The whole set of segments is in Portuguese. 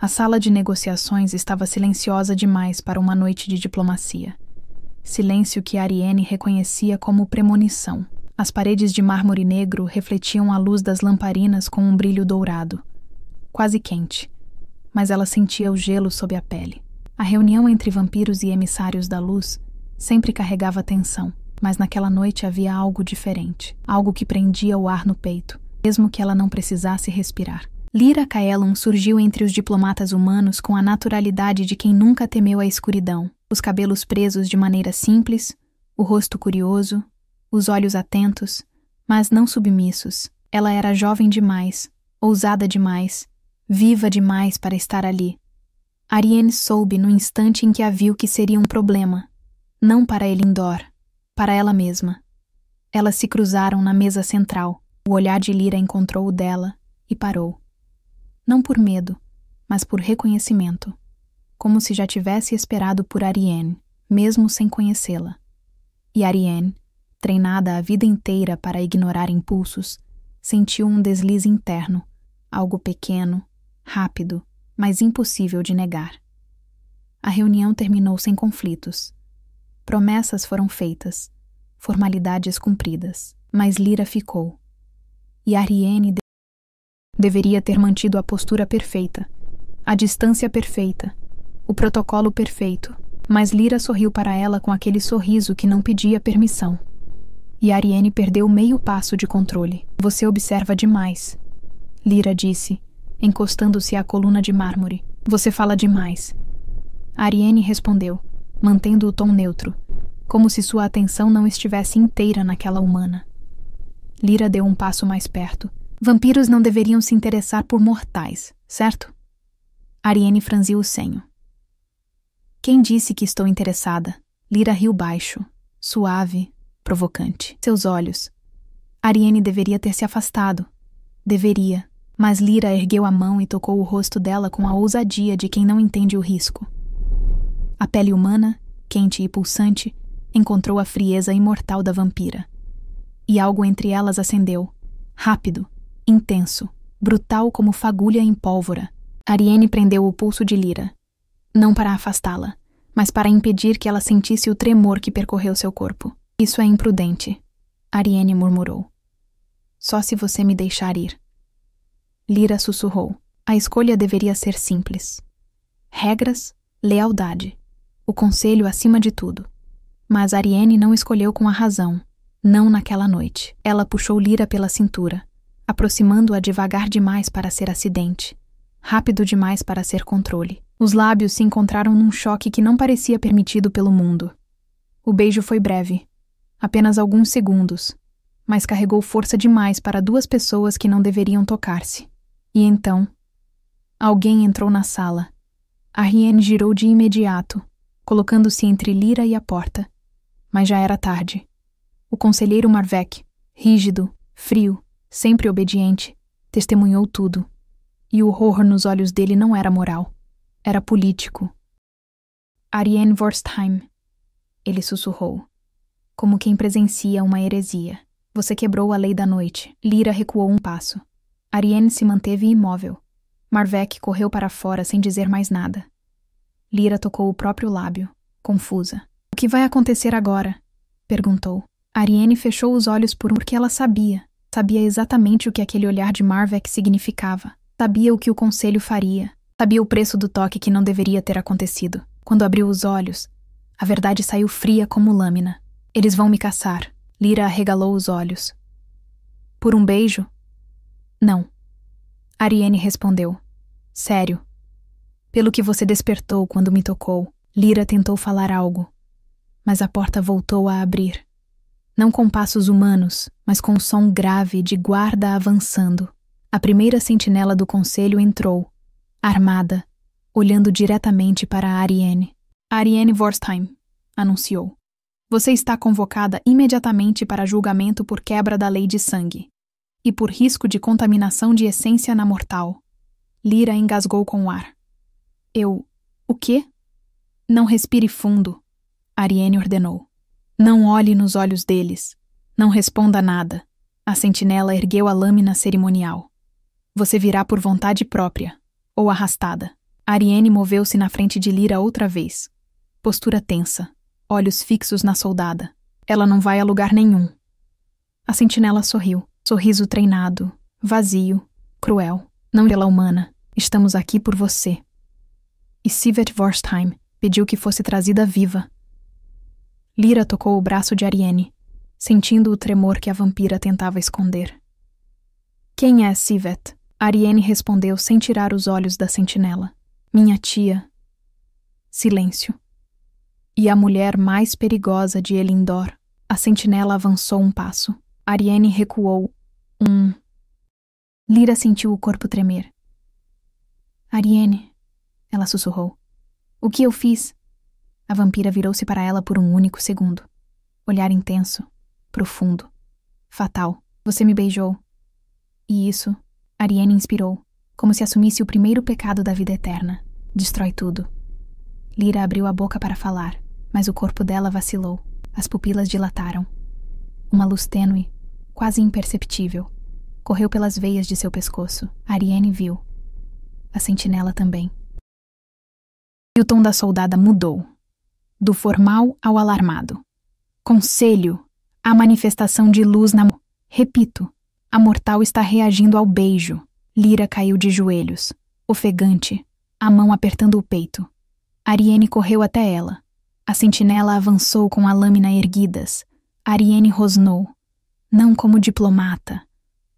A sala de negociações estava silenciosa demais para uma noite de diplomacia. Silêncio que Ariane reconhecia como premonição. As paredes de mármore negro refletiam a luz das lamparinas com um brilho dourado, quase quente, mas ela sentia o gelo sob a pele. A reunião entre vampiros e emissários da luz sempre carregava tensão, mas naquela noite havia algo diferente, algo que prendia o ar no peito, mesmo que ela não precisasse respirar. Lyra Caelum surgiu entre os diplomatas humanos com a naturalidade de quem nunca temeu a escuridão, os cabelos presos de maneira simples, o rosto curioso, os olhos atentos, mas não submissos. Ela era jovem demais, ousada demais, viva demais para estar ali. Ariane soube no instante em que a viu que seria um problema, não para Elindor, para ela mesma. Elas se cruzaram na mesa central. O olhar de Lyra encontrou o dela e parou. Não por medo, mas por reconhecimento, como se já tivesse esperado por Ariane, mesmo sem conhecê-la. E Ariane, treinada a vida inteira para ignorar impulsos, sentiu um deslize interno, algo pequeno, rápido, mas impossível de negar. A reunião terminou sem conflitos. Promessas foram feitas, formalidades cumpridas, mas Lyra ficou. E Ariane deveria ter mantido a postura perfeita, a distância perfeita, o protocolo perfeito, mas Lyra sorriu para ela com aquele sorriso que não pedia permissão. E Ariane perdeu meio passo de controle. Você observa demais, Lyra disse, encostando-se à coluna de mármore. Você fala demais. Ariane respondeu, mantendo o tom neutro, como se sua atenção não estivesse inteira naquela humana. Lyra deu um passo mais perto. Vampiros não deveriam se interessar por mortais, certo? Ariane franziu o senho. Quem disse que estou interessada? Lyra riu baixo, suave, provocante. Seus olhos. Ariane deveria ter se afastado. Deveria, mas Lyra ergueu a mão e tocou o rosto dela com a ousadia de quem não entende o risco. A pele humana, quente e pulsante, encontrou a frieza imortal da vampira. E algo entre elas acendeu, rápido, intenso, brutal como fagulha em pólvora. Ariane prendeu o pulso de Lyra, não para afastá-la, mas para impedir que ela sentisse o tremor que percorreu seu corpo. Isso é imprudente, Ariane murmurou. Só se você me deixar ir. Lyra sussurrou. A escolha deveria ser simples. Regras, lealdade. O conselho acima de tudo. Mas Ariane não escolheu com a razão. Não naquela noite. Ela puxou Lyra pela cintura, aproximando-a devagar demais para ser acidente, rápido demais para ser controle. Os lábios se encontraram num choque que não parecia permitido pelo mundo. O beijo foi breve, apenas alguns segundos, mas carregou força demais para duas pessoas que não deveriam tocar-se. E então, alguém entrou na sala. Ariane girou de imediato, colocando-se entre Lyra e a porta. Mas já era tarde. O conselheiro Marvec, rígido, frio, sempre obediente, testemunhou tudo. E o horror nos olhos dele não era moral. Era político. Ariane Vorstheim, ele sussurrou, como quem presencia uma heresia. Você quebrou a lei da noite. Lyra recuou um passo. Ariane se manteve imóvel. Marvec correu para fora sem dizer mais nada. Lyra tocou o próprio lábio, confusa. O que vai acontecer agora? Perguntou. Ariane fechou os olhos porque ela sabia. Sabia exatamente o que aquele olhar de Marvec significava. Sabia o que o conselho faria. Sabia o preço do toque que não deveria ter acontecido. Quando abriu os olhos, a verdade saiu fria como lâmina. Eles vão me caçar. Lyra arregalou os olhos. Por um beijo? Não. Ariane respondeu. Sério. Pelo que você despertou quando me tocou. Lyra tentou falar algo, mas a porta voltou a abrir. Não com passos humanos, mas com um som grave de guarda avançando. A primeira sentinela do conselho entrou, armada, olhando diretamente para Ariane. Ariane Vorstheim, anunciou. Você está convocada imediatamente para julgamento por quebra da lei de sangue e por risco de contaminação de essência na mortal. Lyra engasgou com o ar. O quê? Não respire fundo, Ariane ordenou. Não olhe nos olhos deles. Não responda nada. A sentinela ergueu a lâmina cerimonial. Você virá por vontade própria, ou arrastada. Ariane moveu-se na frente de Lyra outra vez. Postura tensa, olhos fixos na soldada. Ela não vai a lugar nenhum. A sentinela sorriu. Sorriso treinado, vazio, cruel. Não pela humana. Estamos aqui por você. E Sivert Vorstheim pediu que fosse trazida viva. Lyra tocou o braço de Ariane, sentindo o tremor que a vampira tentava esconder. Quem é Sivert? Ariane respondeu sem tirar os olhos da sentinela. Minha tia. Silêncio. E a mulher mais perigosa de Elendor. A sentinela avançou um passo. Ariane recuou. Lyra sentiu o corpo tremer. Ariane, ela sussurrou. O que eu fiz? A vampira virou-se para ela por um único segundo. Olhar intenso, profundo, fatal. Você me beijou. E isso, Ariane inspirou, como se assumisse o primeiro pecado da vida eterna. Destrói tudo. Lyra abriu a boca para falar, mas o corpo dela vacilou. As pupilas dilataram. Uma luz tênue, quase imperceptível, correu pelas veias de seu pescoço. Ariane viu. A sentinela também. E o tom da soldada mudou. Do formal ao alarmado. Conselho, a manifestação de luz na... Repito, a mortal está reagindo ao beijo. Lyra caiu de joelhos, ofegante, a mão apertando o peito. Ariane correu até ela. A sentinela avançou com a lâmina erguidas. Ariane rosnou. Não como diplomata,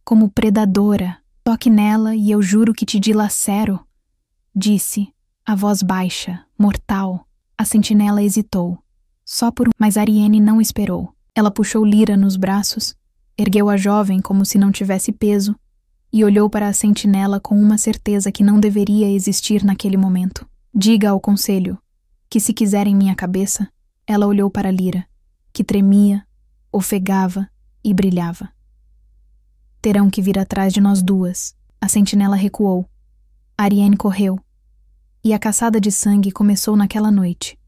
como predadora. Toque nela e eu juro que te dilacero. Disse, a voz baixa, mortal. A sentinela hesitou. Só por mas Ariane não esperou. Ela puxou Lyra nos braços, ergueu a jovem como se não tivesse peso e olhou para a sentinela com uma certeza que não deveria existir naquele momento. Diga ao conselho que se quiserem minha cabeça. Ela olhou para Lyra, que tremia, ofegava e brilhava. Terão que vir atrás de nós duas. A sentinela recuou. Ariane correu. E a caçada de sangue começou naquela noite.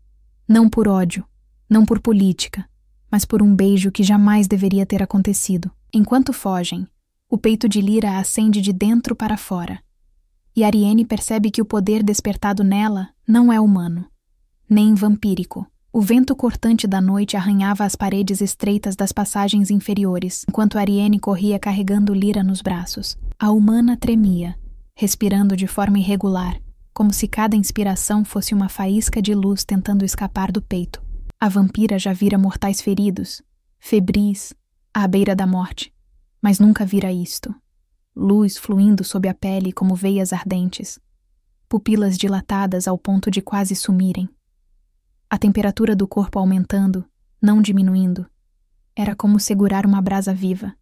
Não por ódio, não por política, mas por um beijo que jamais deveria ter acontecido. Enquanto fogem, o peito de Lyra acende de dentro para fora. E Ariane percebe que o poder despertado nela não é humano, nem vampírico. O vento cortante da noite arranhava as paredes estreitas das passagens inferiores, enquanto Ariane corria carregando Lyra nos braços. A humana tremia, respirando de forma irregular, como se cada inspiração fosse uma faísca de luz tentando escapar do peito. A vampira já vira mortais feridos, febris, à beira da morte, mas nunca vira isto. Luz fluindo sob a pele como veias ardentes, pupilas dilatadas ao ponto de quase sumirem. A temperatura do corpo aumentando, não diminuindo. Era como segurar uma brasa viva.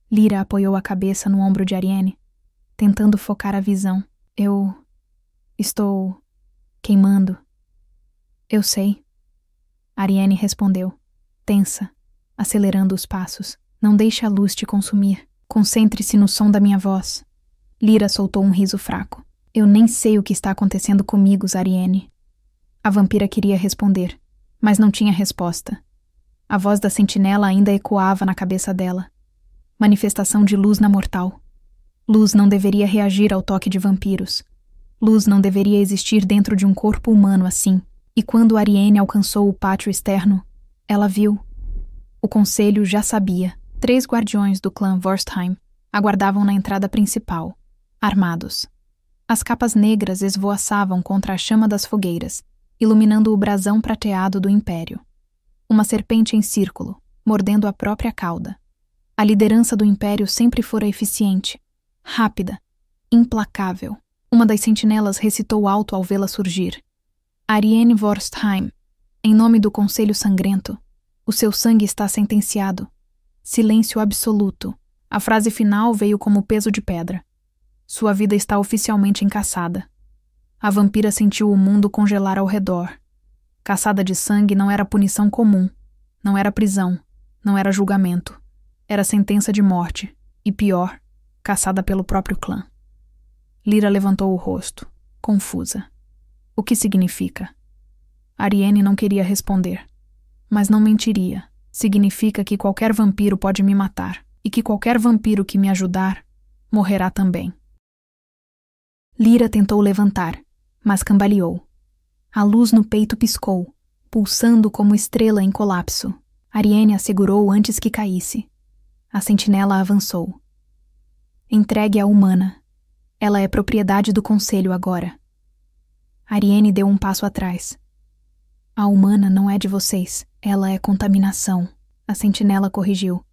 Lyra apoiou a cabeça no ombro de Ariane, tentando focar a visão. Eu estou queimando. Eu sei. Ariane respondeu, tensa, acelerando os passos. Não deixe a luz te consumir. Concentre-se no som da minha voz. Lyra soltou um riso fraco. Eu nem sei o que está acontecendo comigo, Ariane. A vampira queria responder, mas não tinha resposta. A voz da sentinela ainda ecoava na cabeça dela. Manifestação de luz na mortal. Luz não deveria reagir ao toque de vampiros. Luz não deveria existir dentro de um corpo humano assim. E quando Ariane alcançou o pátio externo, ela viu. O conselho já sabia. 3 guardiões do clã Vorstheim aguardavam na entrada principal, armados. As capas negras esvoaçavam contra a chama das fogueiras, iluminando o brasão prateado do império. Uma serpente em círculo, mordendo a própria cauda. A liderança do império sempre fora eficiente, rápida, implacável. Uma das sentinelas recitou alto ao vê-la surgir. Ariane Vorstheim, em nome do Conselho Sangrento, o seu sangue está sentenciado. Silêncio absoluto. A frase final veio como peso de pedra. Sua vida está oficialmente encaçada. A vampira sentiu o mundo congelar ao redor. Caçada de sangue não era punição comum, não era prisão, não era julgamento. Era sentença de morte, e pior, caçada pelo próprio clã. Lyra levantou o rosto, confusa. O que significa? Ariane não queria responder, mas não mentiria. Significa que qualquer vampiro pode me matar, e que qualquer vampiro que me ajudar, morrerá também. Lyra tentou levantar, mas cambaleou. A luz no peito piscou, pulsando como estrela em colapso. Ariane a segurou antes que caísse. A sentinela avançou. Entregue à humana. Ela é propriedade do conselho agora. Ariane deu um passo atrás. A humana não é de vocês, ela é contaminação. A sentinela corrigiu.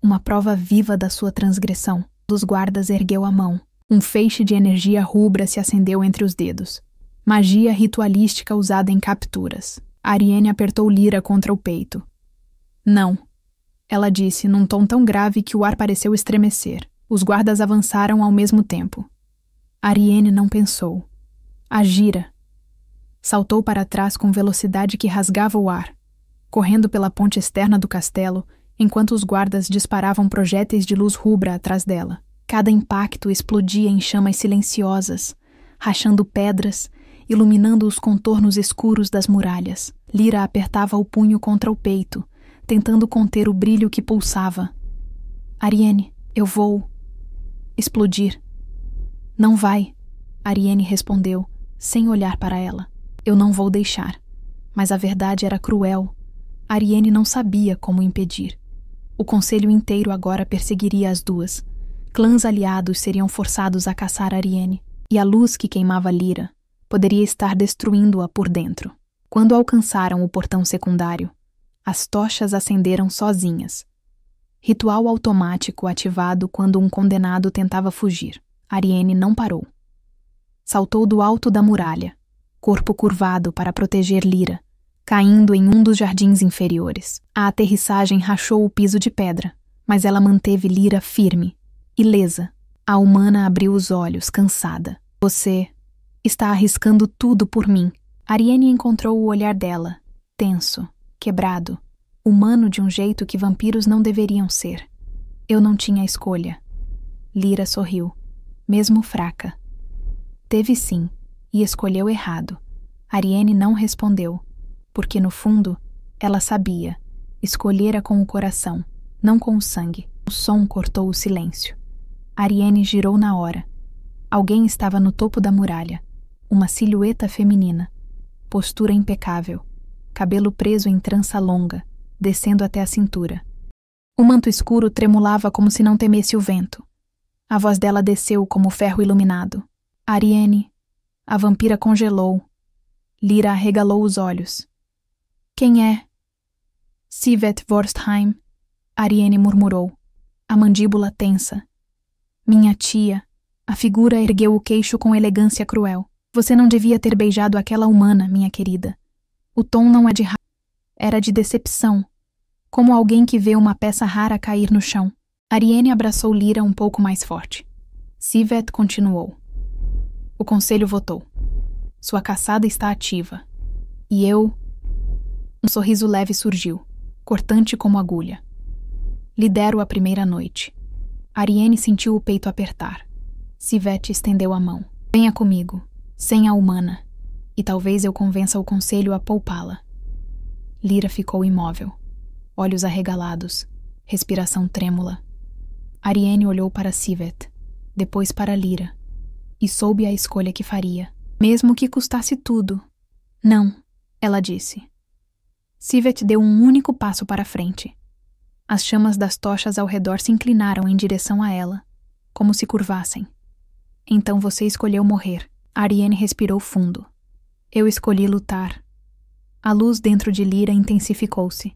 Uma prova viva da sua transgressão. Dos guardas ergueu a mão. Um feixe de energia rubra se acendeu entre os dedos. Magia ritualística usada em capturas. Ariane apertou Lyra contra o peito. Não, ela disse num tom tão grave que o ar pareceu estremecer. Os guardas avançaram ao mesmo tempo. Ariane não pensou. Agira. Saltou para trás com velocidade que rasgava o ar, correndo pela ponte externa do castelo, enquanto os guardas disparavam projéteis de luz rubra atrás dela. Cada impacto explodia em chamas silenciosas, rachando pedras, iluminando os contornos escuros das muralhas. Lyra apertava o punho contra o peito, tentando conter o brilho que pulsava. Ariane, eu vou explodir. Não vai, Ariane respondeu, sem olhar para ela. Eu não vou deixar. Mas a verdade era cruel. Ariane não sabia como impedir. O conselho inteiro agora perseguiria as duas. Clãs aliados seriam forçados a caçar Ariane, e a luz que queimava Lyra poderia estar destruindo-a por dentro. Quando alcançaram o portão secundário, as tochas acenderam sozinhas. Ritual automático ativado quando um condenado tentava fugir. Ariane não parou. Saltou do alto da muralha, corpo curvado para proteger Lyra, caindo em um dos jardins inferiores. A aterrissagem rachou o piso de pedra, mas ela manteve Lyra firme, ilesa. A humana abriu os olhos, cansada. Você está arriscando tudo por mim. Ariane encontrou o olhar dela, tenso, quebrado, humano de um jeito que vampiros não deveriam ser. Eu não tinha escolha. Lyra sorriu, mesmo fraca. Teve sim, e escolheu errado. Ariane não respondeu, porque no fundo, ela sabia. Escolhera com o coração, não com o sangue. O som cortou o silêncio. Ariane girou na hora. Alguém estava no topo da muralha. Uma silhueta feminina. Postura impecável. Cabelo preso em trança longa, descendo até a cintura. O manto escuro tremulava como se não temesse o vento. A voz dela desceu como ferro iluminado. Ariane. A vampira congelou. Lyra arregalou os olhos. Quem é? Sivet Vorstheim. Ariane murmurou, a mandíbula tensa. Minha tia. A figura ergueu o queixo com elegância cruel. Você não devia ter beijado aquela humana, minha querida. O tom não é de raiva, era de decepção, como alguém que vê uma peça rara cair no chão. Ariane abraçou Lyra um pouco mais forte. Sivet continuou. O conselho votou. Sua caçada está ativa. E eu... Um sorriso leve surgiu, cortante como agulha. Lidero a primeira noite. Ariane sentiu o peito apertar. Sivet estendeu a mão. Venha comigo, sem a humana, e talvez eu convença o conselho a poupá-la. Lyra ficou imóvel, olhos arregalados, respiração trêmula. Ariane olhou para Sivet, depois para Lyra, e soube a escolha que faria, mesmo que custasse tudo. Não, ela disse. Sivet deu um único passo para frente. As chamas das tochas ao redor se inclinaram em direção a ela, como se curvassem. Então você escolheu morrer. Ariane respirou fundo. Eu escolhi lutar. A luz dentro de Lyra intensificou-se,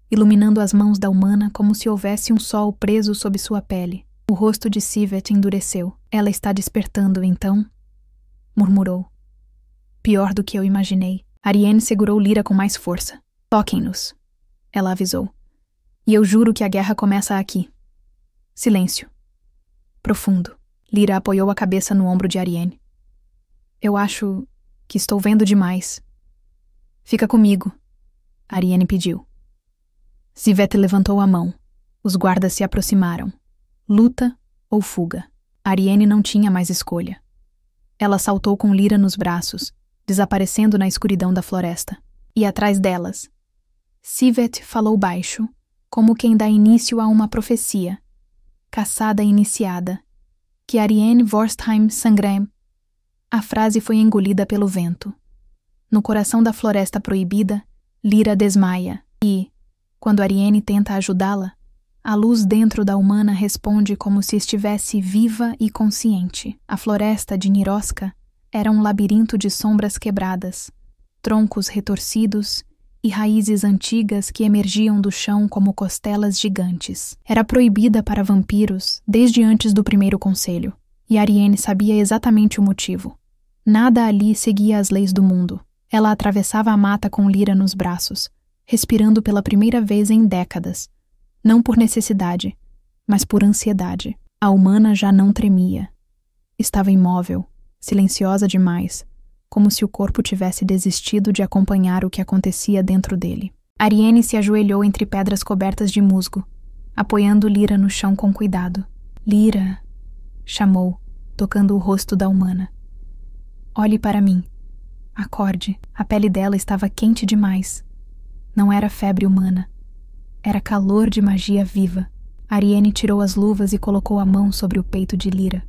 iluminando as mãos da humana como se houvesse um sol preso sob sua pele. O rosto de Sivet endureceu. Ela está despertando, então? Murmurou. Pior do que eu imaginei. Ariane segurou Lyra com mais força. Toquem-nos, ela avisou. E eu juro que a guerra começa aqui. Silêncio. Profundo. Lyra apoiou a cabeça no ombro de Ariane. Eu acho que estou vendo demais. Fica comigo, Ariane pediu. Sivet levantou a mão. Os guardas se aproximaram. Luta ou fuga. Ariane não tinha mais escolha. Ela saltou com Lyra nos braços, desaparecendo na escuridão da floresta. E atrás delas, Sivet falou baixo, como quem dá início a uma profecia. Caçada iniciada. Que Ariane Vorstheim Sangrem. A frase foi engolida pelo vento. No coração da floresta proibida, Lyra desmaia e, quando Ariane tenta ajudá-la, a luz dentro da humana responde como se estivesse viva e consciente. A floresta de Niroska era um labirinto de sombras quebradas, troncos retorcidos e raízes antigas que emergiam do chão como costelas gigantes. Era proibida para vampiros desde antes do primeiro conselho, e Ariane sabia exatamente o motivo. Nada ali seguia as leis do mundo. Ela atravessava a mata com Lyra nos braços, respirando pela primeira vez em décadas, não por necessidade, mas por ansiedade. A humana já não tremia. Estava imóvel, silenciosa demais, como se o corpo tivesse desistido de acompanhar o que acontecia dentro dele. Ariane se ajoelhou entre pedras cobertas de musgo, apoiando Lyra no chão com cuidado. Lyra, chamou, tocando o rosto da humana. Olhe para mim. Acorde. A pele dela estava quente demais. Não era febre humana. Era calor de magia viva. Ariane tirou as luvas e colocou a mão sobre o peito de Lyra.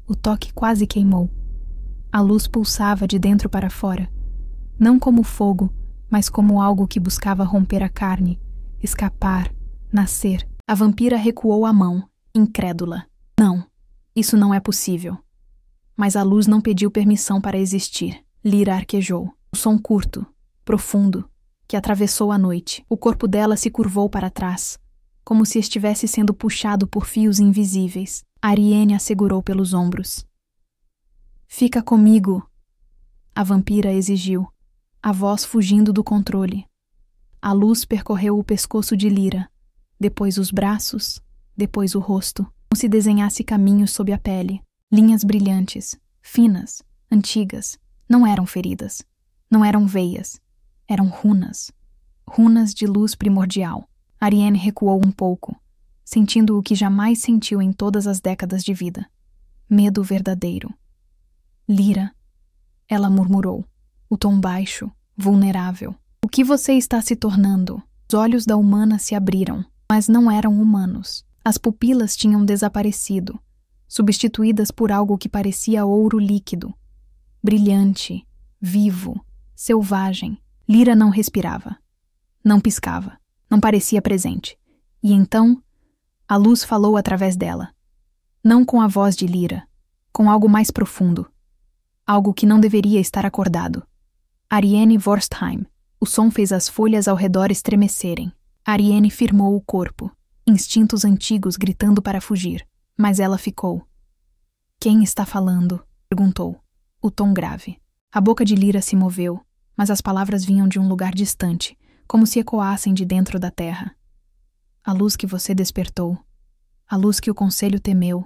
O toque quase queimou. A luz pulsava de dentro para fora. Não como fogo, mas como algo que buscava romper a carne, escapar, nascer. A vampira recuou a mão, incrédula. Não, isso não é possível. Mas a luz não pediu permissão para existir. Lyra arquejou. Um som curto, profundo, que atravessou a noite. O corpo dela se curvou para trás, como se estivesse sendo puxado por fios invisíveis. Ariane a segurou pelos ombros. Fica comigo, a vampira exigiu, a voz fugindo do controle. A luz percorreu o pescoço de Lyra, depois os braços, depois o rosto, como se desenhasse caminhos sob a pele. Linhas brilhantes, finas, antigas, não eram feridas, não eram veias, eram runas. Runas de luz primordial. Ariane recuou um pouco, sentindo o que jamais sentiu em todas as décadas de vida. Medo verdadeiro. Lyra, ela murmurou, o tom baixo, vulnerável. O que você está se tornando? Os olhos da humana se abriram, mas não eram humanos. As pupilas tinham desaparecido, substituídas por algo que parecia ouro líquido. Brilhante, vivo, selvagem. Lyra não respirava, não piscava, não parecia presente. E então, a luz falou através dela. Não com a voz de Lyra, com algo mais profundo. Algo que não deveria estar acordado. Ariane Vorstheim. O som fez as folhas ao redor estremecerem. Ariane firmou o corpo, instintos antigos gritando para fugir. Mas ela ficou. Quem está falando? Perguntou, o tom grave. A boca de Lyra se moveu, mas as palavras vinham de um lugar distante, como se ecoassem de dentro da terra. A luz que você despertou. A luz que o conselho temeu.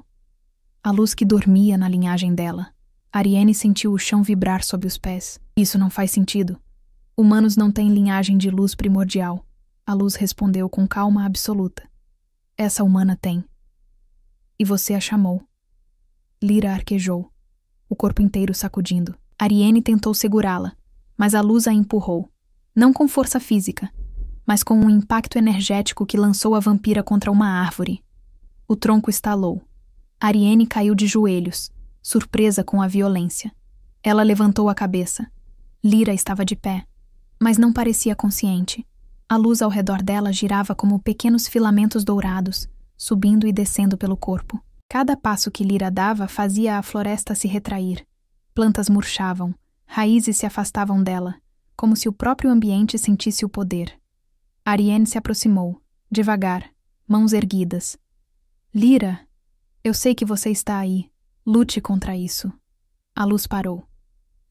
A luz que dormia na linhagem dela. Ariane sentiu o chão vibrar sob os pés. Isso não faz sentido. Humanos não têm linhagem de luz primordial. A luz respondeu com calma absoluta. Essa humana tem. E você a chamou. Lyra arquejou, o corpo inteiro sacudindo. Ariane tentou segurá-la, mas a luz a empurrou. Não com força física, mas com um impacto energético que lançou a vampira contra uma árvore. O tronco estalou. Ariane caiu de joelhos, surpresa com a violência. Ela levantou a cabeça. Lyra estava de pé, mas não parecia consciente. A luz ao redor dela girava como pequenos filamentos dourados, subindo e descendo pelo corpo. Cada passo que Lyra dava fazia a floresta se retrair. Plantas murchavam, raízes se afastavam dela, como se o próprio ambiente sentisse o poder. Ariane se aproximou, devagar, mãos erguidas. Lyra, eu sei que você está aí. Lute contra isso. A luz parou.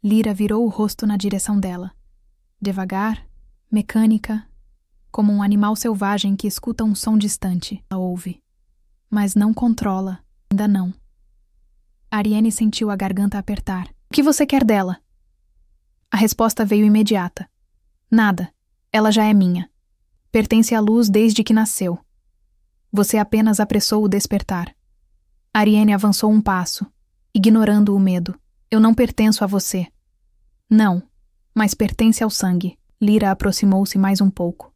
Lyra virou o rosto na direção dela. Devagar, mecânica, como um animal selvagem que escuta um som distante. Ela ouve. Mas não controla. Ainda não. Ariane sentiu a garganta apertar. O que você quer dela? A resposta veio imediata. Nada. Ela já é minha. Pertence à luz desde que nasceu. Você apenas apressou o despertar. Ariane avançou um passo, ignorando o medo. Eu não pertenço a você. Não, mas pertence ao sangue. Lyra aproximou-se mais um pouco.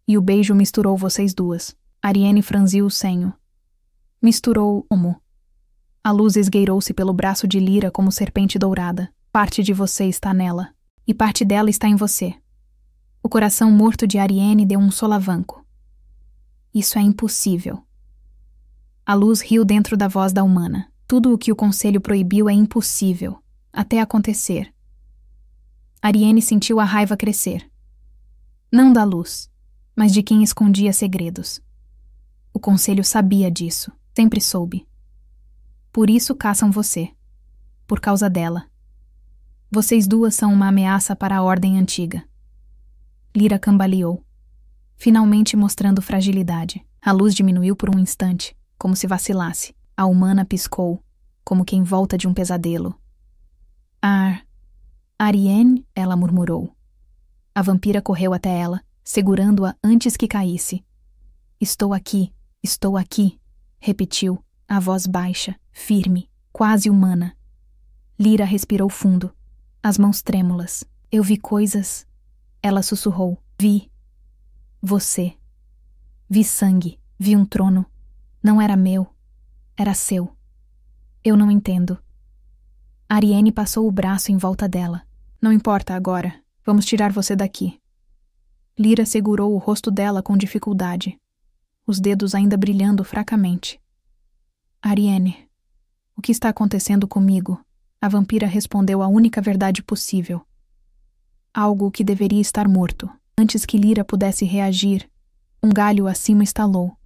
E o beijo misturou vocês duas. Ariane franziu o senho. Misturou como? A luz esgueirou-se pelo braço de Lyra como serpente dourada. Parte de você está nela, e parte dela está em você. O coração morto de Ariane deu um solavanco. Isso é impossível. A luz riu dentro da voz da humana. Tudo o que o conselho proibiu é impossível, até acontecer. Ariane sentiu a raiva crescer. Não da luz, mas de quem escondia segredos. O conselho sabia disso, sempre soube. Por isso caçam você. Por causa dela. Vocês duas são uma ameaça para a ordem antiga. Lyra cambaleou, finalmente mostrando fragilidade. A luz diminuiu por um instante, como se vacilasse. A humana piscou, como quem volta de um pesadelo. Ariane, ela murmurou. A vampira correu até ela, segurando-a antes que caísse. Estou aqui, repetiu, a voz baixa, firme, quase humana. Lyra respirou fundo, as mãos trêmulas. Eu vi coisas. Ela sussurrou. Vi. Você. Vi sangue, vi um trono. Não era meu, era seu. Eu não entendo. Ariane passou o braço em volta dela. Não importa agora, vamos tirar você daqui. Lyra segurou o rosto dela com dificuldade, os dedos ainda brilhando fracamente. Ariane, o que está acontecendo comigo? A vampira respondeu a única verdade possível. Algo que deveria estar morto. Antes que Lyra pudesse reagir, um galho acima estalou.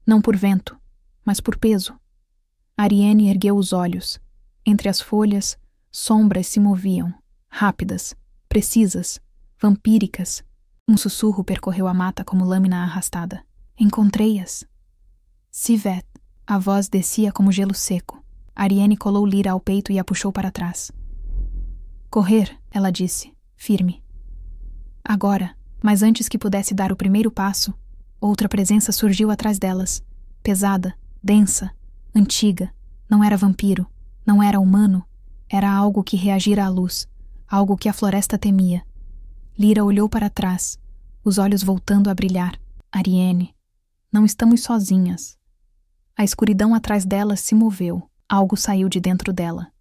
Não por vento, mas por peso. Ariane ergueu os olhos. Entre as folhas, sombras se moviam, rápidas, precisas, vampíricas. Um sussurro percorreu a mata como lâmina arrastada. Encontrei-as. Sivet. A voz descia como gelo seco. Ariane colou Lyra ao peito e a puxou para trás. Correr, ela disse, firme. Agora, mas antes que pudesse dar o primeiro passo, outra presença surgiu atrás delas, pesada, densa, antiga. Não era vampiro, não era humano, era algo que reagira à luz, algo que a floresta temia. Lyra olhou para trás, os olhos voltando a brilhar. Ariane, não estamos sozinhas. A escuridão atrás delas se moveu, algo saiu de dentro dela.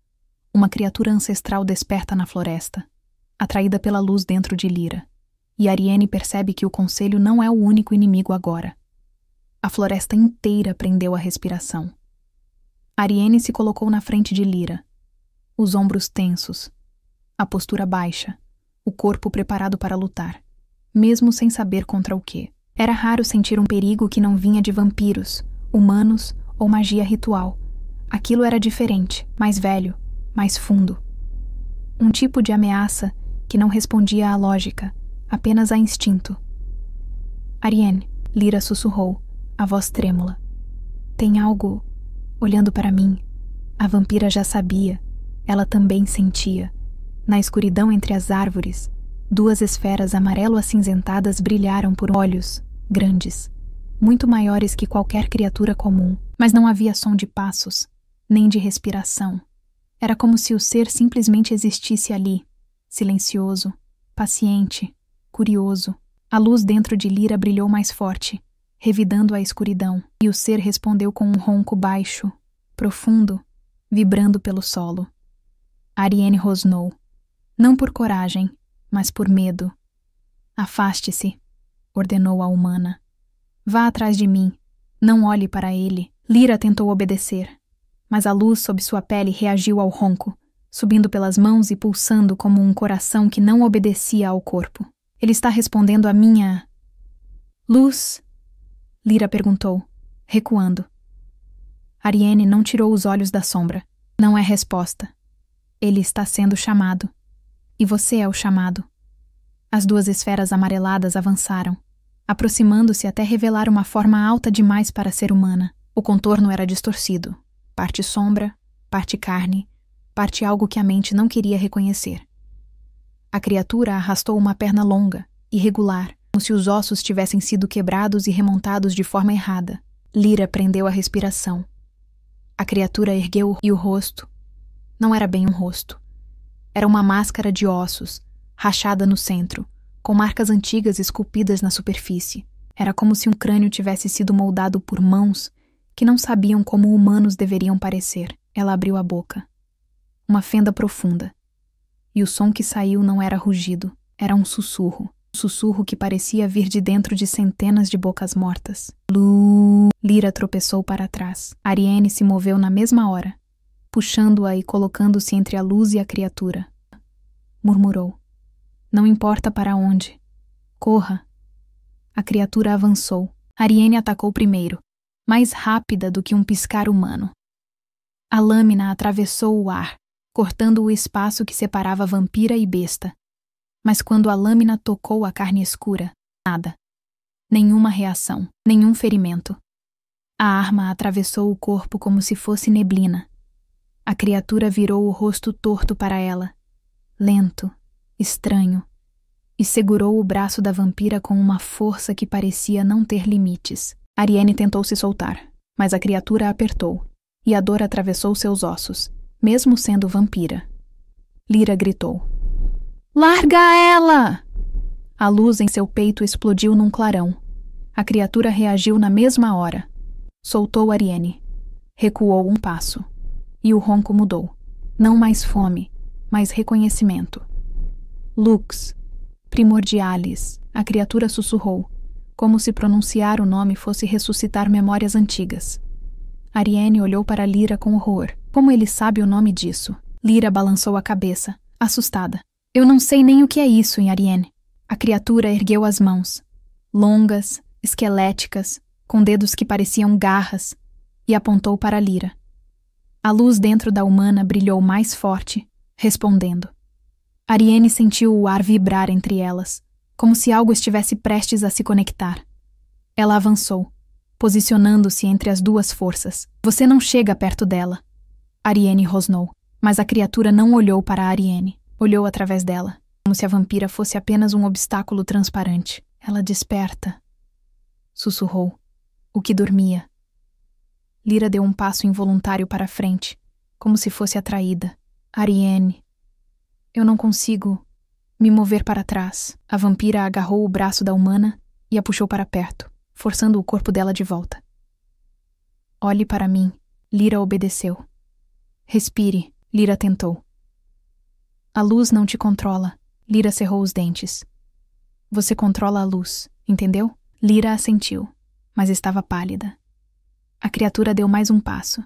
Uma criatura ancestral desperta na floresta, atraída pela luz dentro de Lyra. E Ariane percebe que o conselho não é o único inimigo agora. A floresta inteira prendeu a respiração. Ariane se colocou na frente de Lyra, os ombros tensos, a postura baixa, o corpo preparado para lutar, mesmo sem saber contra o quê. Era raro sentir um perigo que não vinha de vampiros, humanos ou magia ritual. Aquilo era diferente, mais velho, mais fundo. Um tipo de ameaça que não respondia à lógica, apenas a instinto. Ariane, Lyra sussurrou, a voz trêmula. Tem algo olhando para mim. A vampira já sabia, ela também sentia. Na escuridão entre as árvores, duas esferas amarelo-acinzentadas brilharam por olhos grandes, muito maiores que qualquer criatura comum, mas não havia som de passos, nem de respiração. Era como se o ser simplesmente existisse ali, silencioso, paciente, curioso. A luz dentro de Lyra brilhou mais forte, revidando a escuridão, e o ser respondeu com um ronco baixo, profundo, vibrando pelo solo. Ariane rosnou, não por coragem, mas por medo. Afaste-se, ordenou a humana. Vá atrás de mim, não olhe para ele. Lyra tentou obedecer, mas a luz sob sua pele reagiu ao ronco, subindo pelas mãos e pulsando como um coração que não obedecia ao corpo. Ele está respondendo à minha... Luz? Lyra perguntou, recuando. Ariane não tirou os olhos da sombra. Não é resposta. Ele está sendo chamado. E você é o chamado. As duas esferas amareladas avançaram, aproximando-se até revelar uma forma alta demais para ser humana. O contorno era distorcido. Parte sombra, parte carne, parte algo que a mente não queria reconhecer. A criatura arrastou uma perna longa, irregular, como se os ossos tivessem sido quebrados e remontados de forma errada. Lyra prendeu a respiração. A criatura ergueu o rosto. Não era bem um rosto. Era uma máscara de ossos, rachada no centro, com marcas antigas esculpidas na superfície. Era como se um crânio tivesse sido moldado por mãos que não sabiam como humanos deveriam parecer. Ela abriu a boca. Uma fenda profunda. E o som que saiu não era rugido, era um sussurro. Um sussurro que parecia vir de dentro de centenas de bocas mortas. Lu! Lyra tropeçou para trás. Ariane se moveu na mesma hora, puxando-a e colocando-se entre a luz e a criatura. Murmurou. Não importa para onde. Corra. A criatura avançou. Ariane atacou primeiro, mais rápida do que um piscar humano. A lâmina atravessou o ar, cortando o espaço que separava vampira e besta. Mas quando a lâmina tocou a carne escura, nada. Nenhuma reação, nenhum ferimento. A arma atravessou o corpo como se fosse neblina. A criatura virou o rosto torto para ela, lento, estranho, e segurou o braço da vampira com uma força que parecia não ter limites. Ariane tentou se soltar, mas a criatura a apertou, e a dor atravessou seus ossos, mesmo sendo vampira. Lyra gritou. Larga ela! A luz em seu peito explodiu num clarão. A criatura reagiu na mesma hora. Soltou Ariane. Recuou um passo. E o ronco mudou. Não mais fome, mas reconhecimento. Lux. Primordialis. A criatura sussurrou, como se pronunciar o nome fosse ressuscitar memórias antigas. Ariane olhou para Lyra com horror. Como ele sabe o nome disso? Lyra balançou a cabeça, assustada. Eu não sei nem o que é isso, Ariane. A criatura ergueu as mãos, longas, esqueléticas, com dedos que pareciam garras, e apontou para Lyra. A luz dentro da humana brilhou mais forte, respondendo. Ariane sentiu o ar vibrar entre elas, como se algo estivesse prestes a se conectar. Ela avançou, posicionando-se entre as duas forças. Você não chega perto dela. Ariane rosnou, mas a criatura não olhou para Ariane. Olhou através dela, como se a vampira fosse apenas um obstáculo transparente. Ela desperta. Sussurrou. O que dormia. Lyra deu um passo involuntário para a frente, como se fosse atraída. Ariane. Eu não consigo me mover para trás. A vampira agarrou o braço da humana e a puxou para perto, forçando o corpo dela de volta. Olhe para mim. Lyra obedeceu. Respire. Lyra tentou. A luz não te controla. Lyra cerrou os dentes. Você controla a luz, entendeu? Lyra assentiu, mas estava pálida. A criatura deu mais um passo.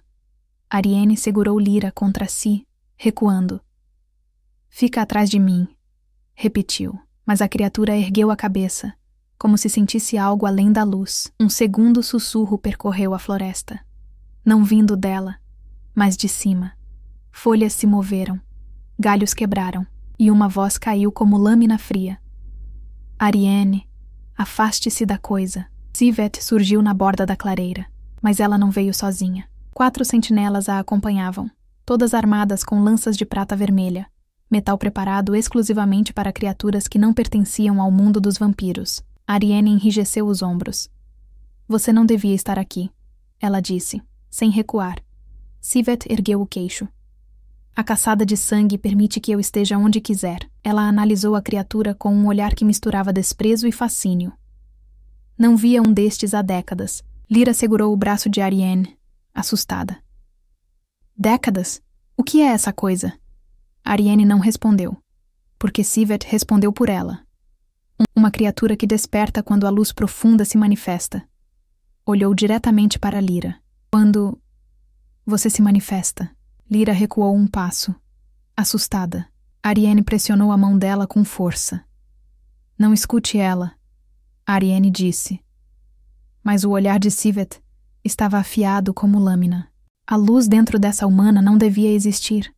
Ariane segurou Lyra contra si, recuando. Fica atrás de mim, repetiu, mas a criatura ergueu a cabeça, como se sentisse algo além da luz. Um segundo sussurro percorreu a floresta. Não vindo dela, mas de cima. Folhas se moveram. Galhos quebraram, e uma voz caiu como lâmina fria. Ariane, afaste-se da coisa. Sivet surgiu na borda da clareira, mas ela não veio sozinha. 4 sentinelas a acompanhavam, todas armadas com lanças de prata vermelha, metal preparado exclusivamente para criaturas que não pertenciam ao mundo dos vampiros. Ariane enrijeceu os ombros. Você não devia estar aqui, ela disse, sem recuar. Sivet ergueu o queixo. A caçada de sangue permite que eu esteja onde quiser. Ela analisou a criatura com um olhar que misturava desprezo e fascínio. Não via um destes há décadas. Lyra segurou o braço de Ariane, assustada. Décadas? O que é essa coisa? Ariane não respondeu, porque Sivet respondeu por ela. Uma criatura que desperta quando a luz profunda se manifesta. Olhou diretamente para Lyra. Quando você se manifesta. Lyra recuou um passo, assustada. Ariane pressionou a mão dela com força. Não escute ela, Ariane disse. Mas o olhar de Sivet estava afiado como lâmina. A luz dentro dessa humana não devia existir.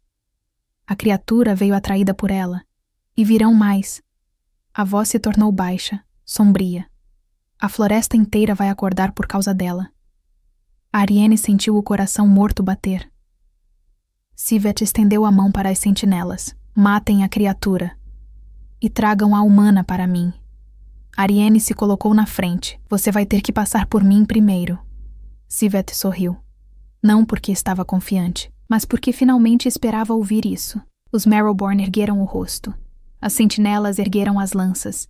A criatura veio atraída por ela. E virão mais. A voz se tornou baixa, sombria. A floresta inteira vai acordar por causa dela. Ariane sentiu o coração morto bater. Sivet estendeu a mão para as sentinelas. Matem a criatura. E tragam a humana para mim. Ariane se colocou na frente. Você vai ter que passar por mim primeiro. Sivet sorriu. Não porque estava confiante, mas porque finalmente esperava ouvir isso. Os Marrowborn ergueram o rosto. As sentinelas ergueram as lanças.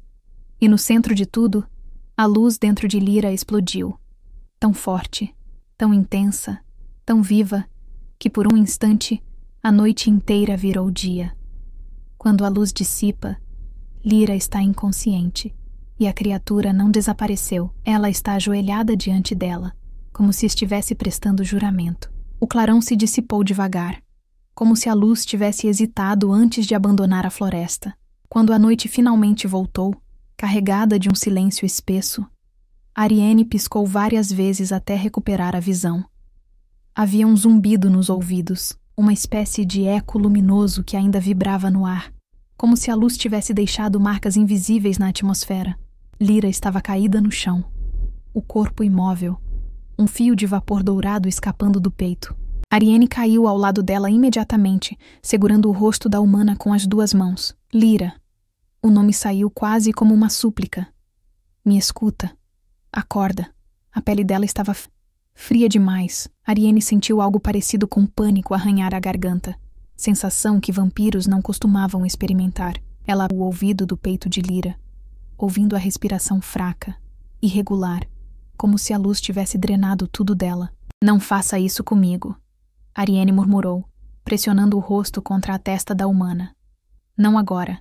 E no centro de tudo, a luz dentro de Lyra explodiu. Tão forte, tão intensa, tão viva, que por um instante a noite inteira virou dia. Quando a luz dissipa, Lyra está inconsciente e a criatura não desapareceu. Ela está ajoelhada diante dela, como se estivesse prestando juramento. O clarão se dissipou devagar, como se a luz tivesse hesitado antes de abandonar a floresta. Quando a noite finalmente voltou, carregada de um silêncio espesso, Ariane piscou várias vezes até recuperar a visão. Havia um zumbido nos ouvidos, uma espécie de eco luminoso que ainda vibrava no ar, como se a luz tivesse deixado marcas invisíveis na atmosfera. Lyra estava caída no chão, o corpo imóvel, um fio de vapor dourado escapando do peito. Ariane caiu ao lado dela imediatamente, segurando o rosto da humana com as duas mãos. Lyra. O nome saiu quase como uma súplica. Me escuta. Acorda. A pele dela estava fria demais. Ariane sentiu algo parecido com pânico arranhar a garganta. Sensação que vampiros não costumavam experimentar. Ela abriu o ouvido do peito de Lyra, ouvindo a respiração fraca, irregular, como se a luz tivesse drenado tudo dela. Não faça isso comigo, Ariane murmurou, pressionando o rosto contra a testa da humana. Não agora.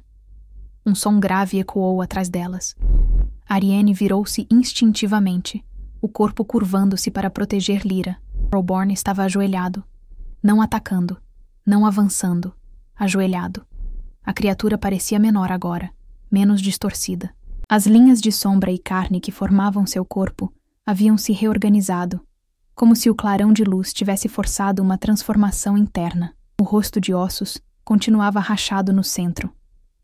Um som grave ecoou atrás delas. Ariane virou-se instintivamente, o corpo curvando-se para proteger Lyra. Marrowborn estava ajoelhado, não atacando, não avançando, ajoelhado. A criatura parecia menor agora, menos distorcida. As linhas de sombra e carne que formavam seu corpo haviam se reorganizado, como se o clarão de luz tivesse forçado uma transformação interna. O rosto de ossos continuava rachado no centro,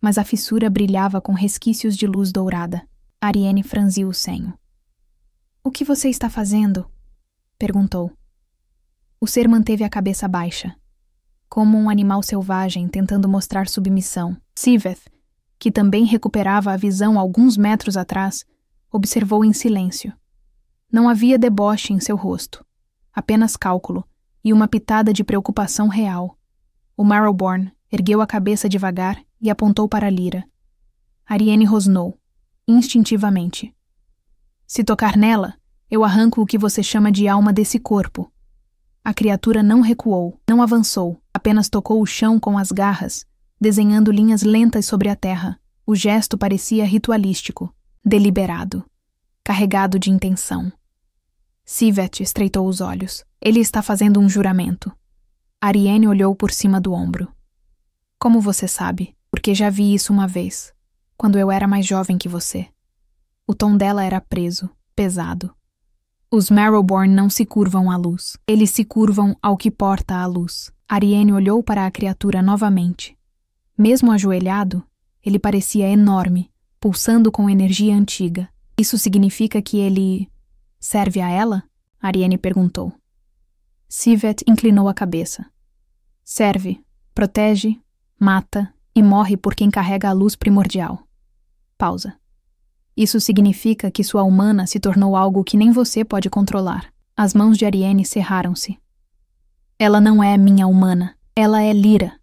mas a fissura brilhava com resquícios de luz dourada. Ariane franziu o senho. — O que você está fazendo? Perguntou. O ser manteve a cabeça baixa, como um animal selvagem tentando mostrar submissão. Siveth, que também recuperava a visão alguns metros atrás, observou em silêncio. Não havia deboche em seu rosto, apenas cálculo e uma pitada de preocupação real. O Marrowborn ergueu a cabeça devagar e apontou para Lyra. Ariane rosnou, instintivamente. Se tocar nela, eu arranco o que você chama de alma desse corpo. A criatura não recuou, não avançou, apenas tocou o chão com as garras, desenhando linhas lentas sobre a terra. O gesto parecia ritualístico, deliberado, carregado de intenção. Siveth estreitou os olhos. Ele está fazendo um juramento. Ariane olhou por cima do ombro. Como você sabe? Porque já vi isso uma vez, quando eu era mais jovem que você. O tom dela era preso, pesado. Os Marrowborn não se curvam à luz. Eles se curvam ao que porta a luz. Ariane olhou para a criatura novamente. Mesmo ajoelhado, ele parecia enorme, pulsando com energia antiga. Isso significa que ele... serve a ela? Ariane perguntou. Siveth inclinou a cabeça. Serve, protege, mata e morre por quem carrega a luz primordial. Pausa. Isso significa que sua humana se tornou algo que nem você pode controlar. As mãos de Ariane cerraram-se. Ela não é minha humana. Ela é Lyra.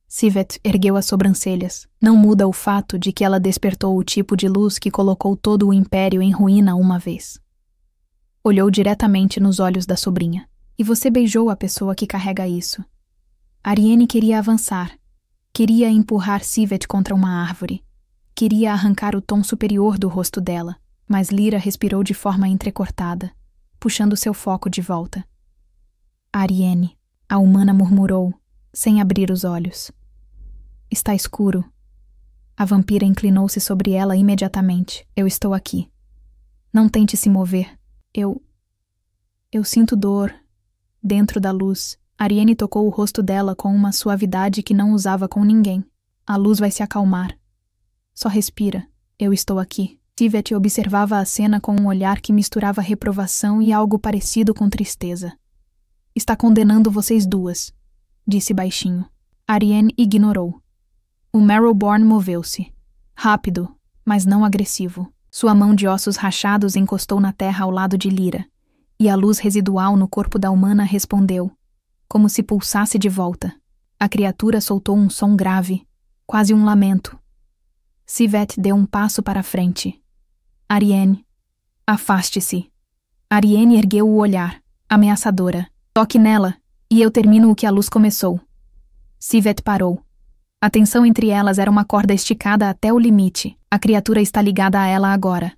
Siveth ergueu as sobrancelhas. Não muda o fato de que ela despertou o tipo de luz que colocou todo o Império em ruína uma vez. Olhou diretamente nos olhos da sobrinha. E você beijou a pessoa que carrega isso. Ariane queria avançar. Queria empurrar Siveth contra uma árvore. Queria arrancar o tom superior do rosto dela, mas Lyra respirou de forma entrecortada, puxando seu foco de volta. Ariane, a humana murmurou, sem abrir os olhos. Está escuro. A vampira inclinou-se sobre ela imediatamente. Eu estou aqui. Não tente se mover. Eu sinto dor. Dentro da luz, Ariane tocou o rosto dela com uma suavidade que não usava com ninguém. A luz vai se acalmar. Só respira. Eu estou aqui. Siveth observava a cena com um olhar que misturava reprovação e algo parecido com tristeza. Está condenando vocês duas, disse baixinho. Ariane ignorou. O Marrowborn moveu-se. Rápido, mas não agressivo. Sua mão de ossos rachados encostou na terra ao lado de Lyra, e a luz residual no corpo da humana respondeu, como se pulsasse de volta. A criatura soltou um som grave, quase um lamento. Siveth deu um passo para a frente. Ariane, afaste-se. Ariane ergueu o olhar, ameaçadora. Toque nela, E eu termino o que a luz começou. Sivet parou. A tensão entre elas era uma corda esticada até o limite. A criatura está ligada a ela agora.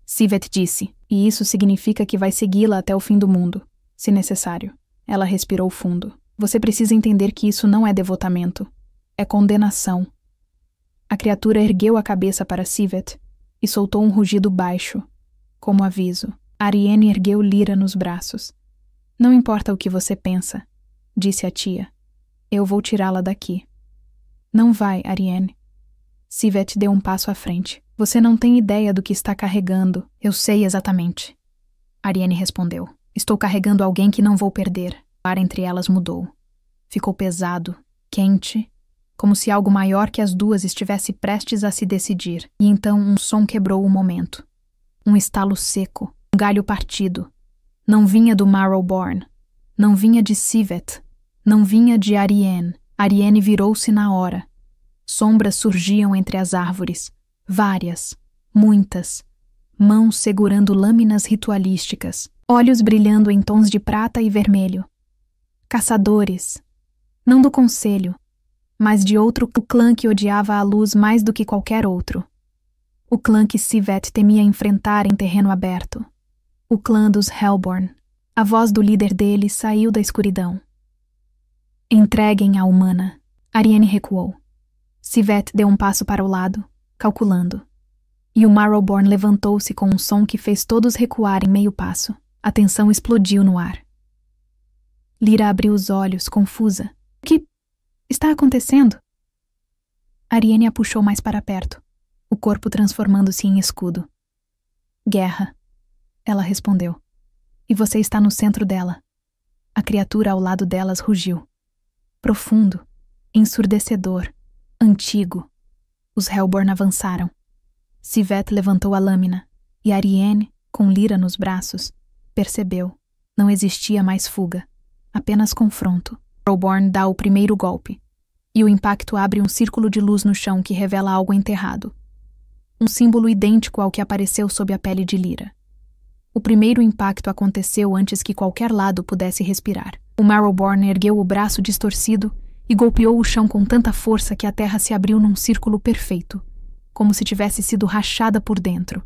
Sivet disse, e isso significa que vai segui-la até o fim do mundo, se necessário. Ela respirou fundo. Você precisa entender que isso não é devotamento. É condenação. A criatura ergueu a cabeça para Sivet e soltou um rugido baixo, como aviso. Ariane ergueu Lyra nos braços. Não importa o que você pensa, disse a tia. Eu vou tirá-la daqui. Não vai, Ariane. Sivet deu um passo à frente. Você não tem ideia do que está carregando. Eu sei exatamente. Ariane respondeu. Estou carregando alguém que não vou perder. O ar entre elas mudou. Ficou pesado, quente, como se algo maior que as duas estivesse prestes a se decidir. E então um som quebrou o momento. Um estalo seco, um galho partido. Não vinha do Marrowborn. Não vinha de Sivet. Não vinha de Ariane. Ariane virou-se na hora. Sombras surgiam entre as árvores. Várias, muitas. Mãos segurando lâminas ritualísticas. Olhos brilhando em tons de prata e vermelho. Caçadores. Não do conselho, mas de outro clã que odiava a luz mais do que qualquer outro. O clã que Sivet temia enfrentar em terreno aberto. O clã dos Hellborn. A voz do líder deles saiu da escuridão. Entreguem a humana. Ariane recuou. Sivet deu um passo para o lado, calculando. E o Marrowborn levantou-se com um som que fez todos recuarem meio passo. A tensão explodiu no ar. Lyra abriu os olhos, confusa. O que está acontecendo? Ariane a puxou mais para perto, o corpo transformando-se em escudo. Guerra, ela respondeu. E você está no centro dela. A criatura ao lado delas rugiu. Profundo, ensurdecedor, antigo. Os Hellborn avançaram. Sivet levantou a lâmina, e Ariane, com Lyra nos braços, percebeu. Não existia mais fuga, apenas confronto. Marrowborn dá o primeiro golpe, e o impacto abre um círculo de luz no chão que revela algo enterrado. Um símbolo idêntico ao que apareceu sob a pele de Lyra. O primeiro impacto aconteceu antes que qualquer lado pudesse respirar. O Marrowborn ergueu o braço distorcido e golpeou o chão com tanta força que a terra se abriu num círculo perfeito, como se tivesse sido rachada por dentro,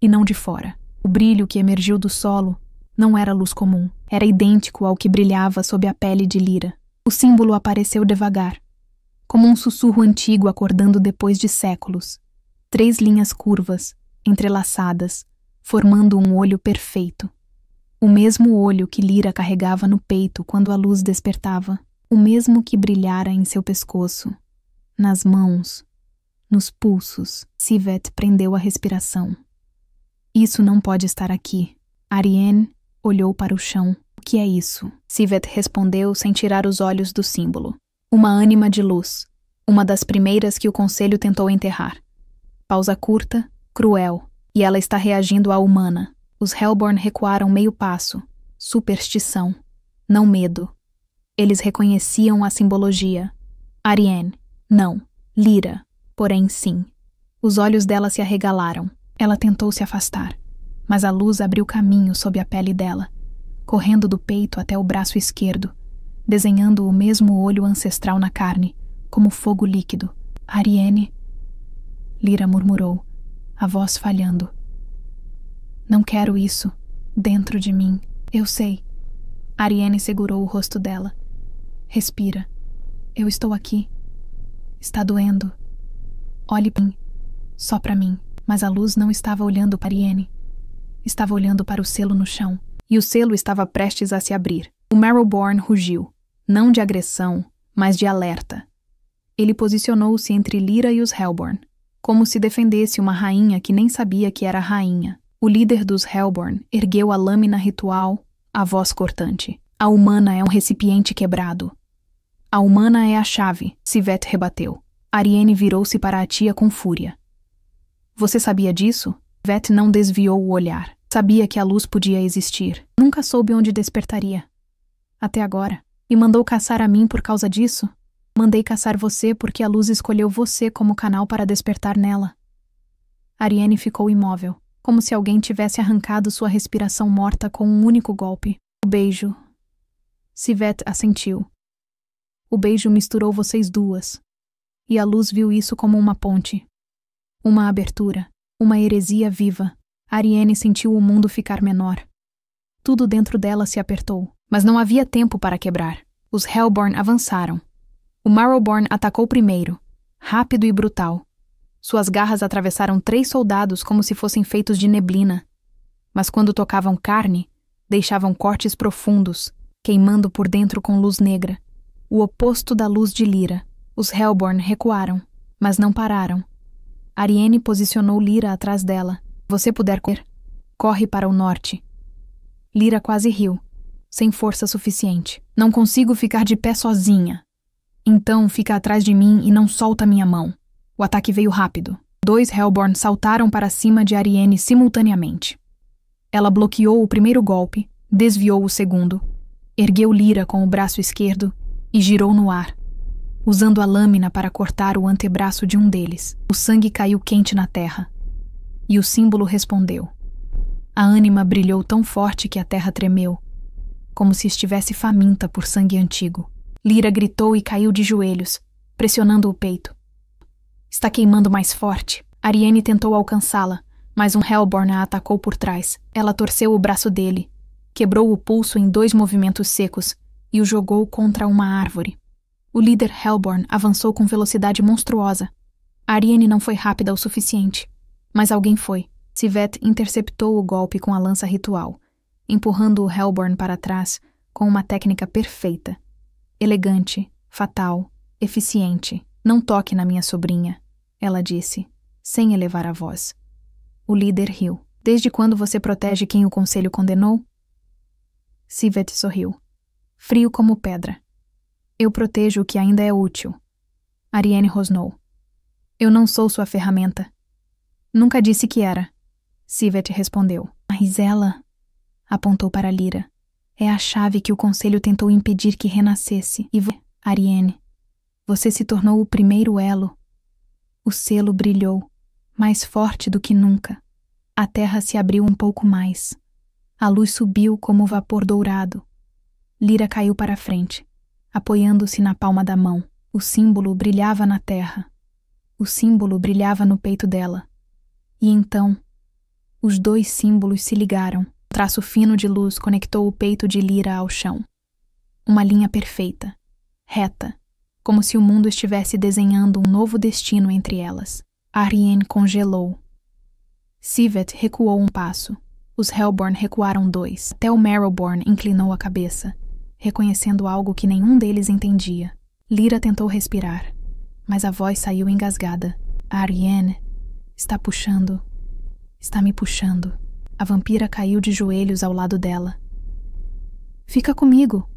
e não de fora. O brilho que emergiu do solo não era luz comum, era idêntico ao que brilhava sob a pele de Lyra. O símbolo apareceu devagar, como um sussurro antigo acordando depois de séculos. 3 linhas curvas, entrelaçadas, formando um olho perfeito. O mesmo olho que Lyra carregava no peito quando a luz despertava. O mesmo que brilhara em seu pescoço, nas mãos, nos pulsos. Sivet prendeu a respiração. Isso não pode estar aqui. Ariane olhou para o chão. O que é isso? Sivet respondeu sem tirar os olhos do símbolo. Uma ânima de luz. Uma das primeiras que o conselho tentou enterrar. Pausa curta, cruel. E ela está reagindo à humana. Os Hellborn recuaram meio passo. Superstição. Não medo. Eles reconheciam a simbologia. Ariane. Não. Lyra. Porém, sim. Os olhos dela se arregalaram. Ela tentou se afastar, mas a luz abriu caminho sob a pele dela, correndo do peito até o braço esquerdo, desenhando o mesmo olho ancestral na carne, como fogo líquido. Ariane. Lyra murmurou, a voz falhando. Não quero isso. Dentro de mim. Eu sei. Ariane segurou o rosto dela. Respira. Eu estou aqui. Está doendo. Olhe para mim. Só para mim. Mas a luz não estava olhando para Ariane. Estava olhando para o selo no chão. E o selo estava prestes a se abrir. O Marrowborn rugiu. Não de agressão, mas de alerta. Ele posicionou-se entre Lyra e os Hellborn, como se defendesse uma rainha que nem sabia que era rainha. O líder dos Hellborn ergueu a lâmina ritual, a voz cortante. A humana é um recipiente quebrado. A humana é a chave, Sivet rebateu. Ariane virou-se para a tia com fúria. Você sabia disso? Sivet não desviou o olhar. Sabia que a luz podia existir. Nunca soube onde despertaria. Até agora. E mandou caçar a mim por causa disso? Mandei caçar você porque a luz escolheu você como canal para despertar nela. Ariane ficou imóvel, como se alguém tivesse arrancado sua respiração morta com um único golpe. O beijo. Sivet assentiu. O beijo misturou vocês duas. E a luz viu isso como uma ponte. Uma abertura, uma heresia viva. Ariane sentiu o mundo ficar menor. Tudo dentro dela se apertou, mas não havia tempo para quebrar. Os Hellborn avançaram. O Marrowborn atacou primeiro, rápido e brutal. Suas garras atravessaram 3 soldados como se fossem feitos de neblina. Mas quando tocavam carne, deixavam cortes profundos, queimando por dentro com luz negra. O oposto da luz de Lyra. Os Hellborn recuaram, mas não pararam. Ariane posicionou Lyra atrás dela. Você puder correr, corre para o norte. Lyra quase riu, sem força suficiente. Não consigo ficar de pé sozinha. Então fica atrás de mim e não solta minha mão. O ataque veio rápido. 2 Hellborn saltaram para cima de Ariane simultaneamente. Ela bloqueou o primeiro golpe, desviou o segundo, ergueu Lyra com o braço esquerdo e girou no ar, usando a lâmina para cortar o antebraço de um deles. O sangue caiu quente na terra. E o símbolo respondeu. A ânima brilhou tão forte que a terra tremeu, como se estivesse faminta por sangue antigo. Lyra gritou e caiu de joelhos, pressionando o peito. Está queimando mais forte. Ariane tentou alcançá-la, mas um Hellborn a atacou por trás. Ela torceu o braço dele, quebrou o pulso em 2 movimentos secos e o jogou contra uma árvore. O líder Hellborn avançou com velocidade monstruosa. Ariane não foi rápida o suficiente, mas alguém foi. Sivet interceptou o golpe com a lança ritual, empurrando o Hellborn para trás com uma técnica perfeita. Elegante, fatal, eficiente. Não toque na minha sobrinha, ela disse, sem elevar a voz. O líder riu. Desde quando você protege quem o conselho condenou? Sivet sorriu, frio como pedra. Eu protejo o que ainda é útil. Ariane rosnou. Eu não sou sua ferramenta. Nunca disse que era. Sivet respondeu. Mas ela, apontou para Lyra, é a chave que o conselho tentou impedir que renascesse. E Ariane, você se tornou o primeiro elo. O selo brilhou, mais forte do que nunca. A terra se abriu um pouco mais. A luz subiu como vapor dourado. Lyra caiu para a frente, apoiando-se na palma da mão. O símbolo brilhava na terra. O símbolo brilhava no peito dela. E então, os 2 símbolos se ligaram. Um traço fino de luz conectou o peito de Lyra ao chão. Uma linha perfeita, reta, como se o mundo estivesse desenhando um novo destino entre elas. Ariane congelou. Sivet recuou um passo. Os Hellborn recuaram 2. Até o Marrowborn inclinou a cabeça, reconhecendo algo que nenhum deles entendia. Lyra tentou respirar, mas a voz saiu engasgada. Ariane está me puxando. A vampira caiu de joelhos ao lado dela. Fica comigo.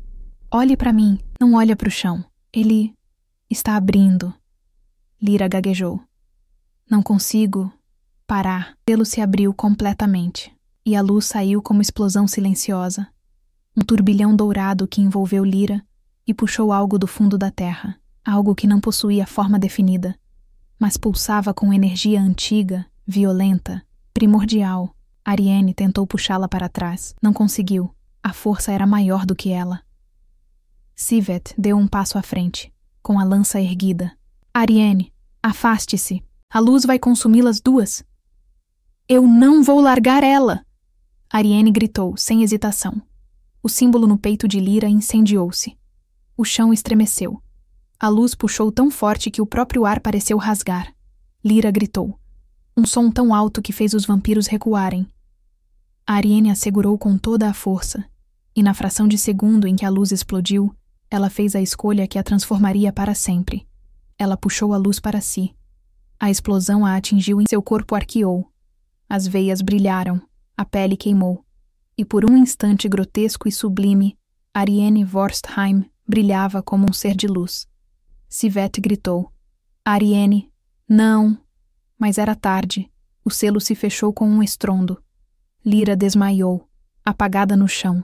Olhe para mim, não olha para o chão. Ele está abrindo. Lyra gaguejou. Não consigo parar. O selo se abriu completamente, e a luz saiu como explosão silenciosa. Um turbilhão dourado que envolveu Lyra e puxou algo do fundo da terra, algo que não possuía forma definida, mas pulsava com energia antiga, violenta, primordial. Ariane tentou puxá-la para trás. Não conseguiu. A força era maior do que ela. Sivet deu um passo à frente, com a lança erguida. Ariane, afaste-se. A luz vai consumi-las duas. Eu não vou largar ela! Ariane gritou, sem hesitação. O símbolo no peito de Lyra incendiou-se. O chão estremeceu. A luz puxou tão forte que o próprio ar pareceu rasgar. Lyra gritou. Um som tão alto que fez os vampiros recuarem. A Ariane a segurou com toda a força, e na fração de segundo em que a luz explodiu, ela fez a escolha que a transformaria para sempre. Ela puxou a luz para si. A explosão a atingiu e seu corpo arqueou. As veias brilharam, a pele queimou, e por um instante grotesco e sublime, Ariane Vorstheim brilhava como um ser de luz. Sivet gritou. Ariane, não! Mas era tarde. O selo se fechou com um estrondo. Lyra desmaiou, apagada no chão.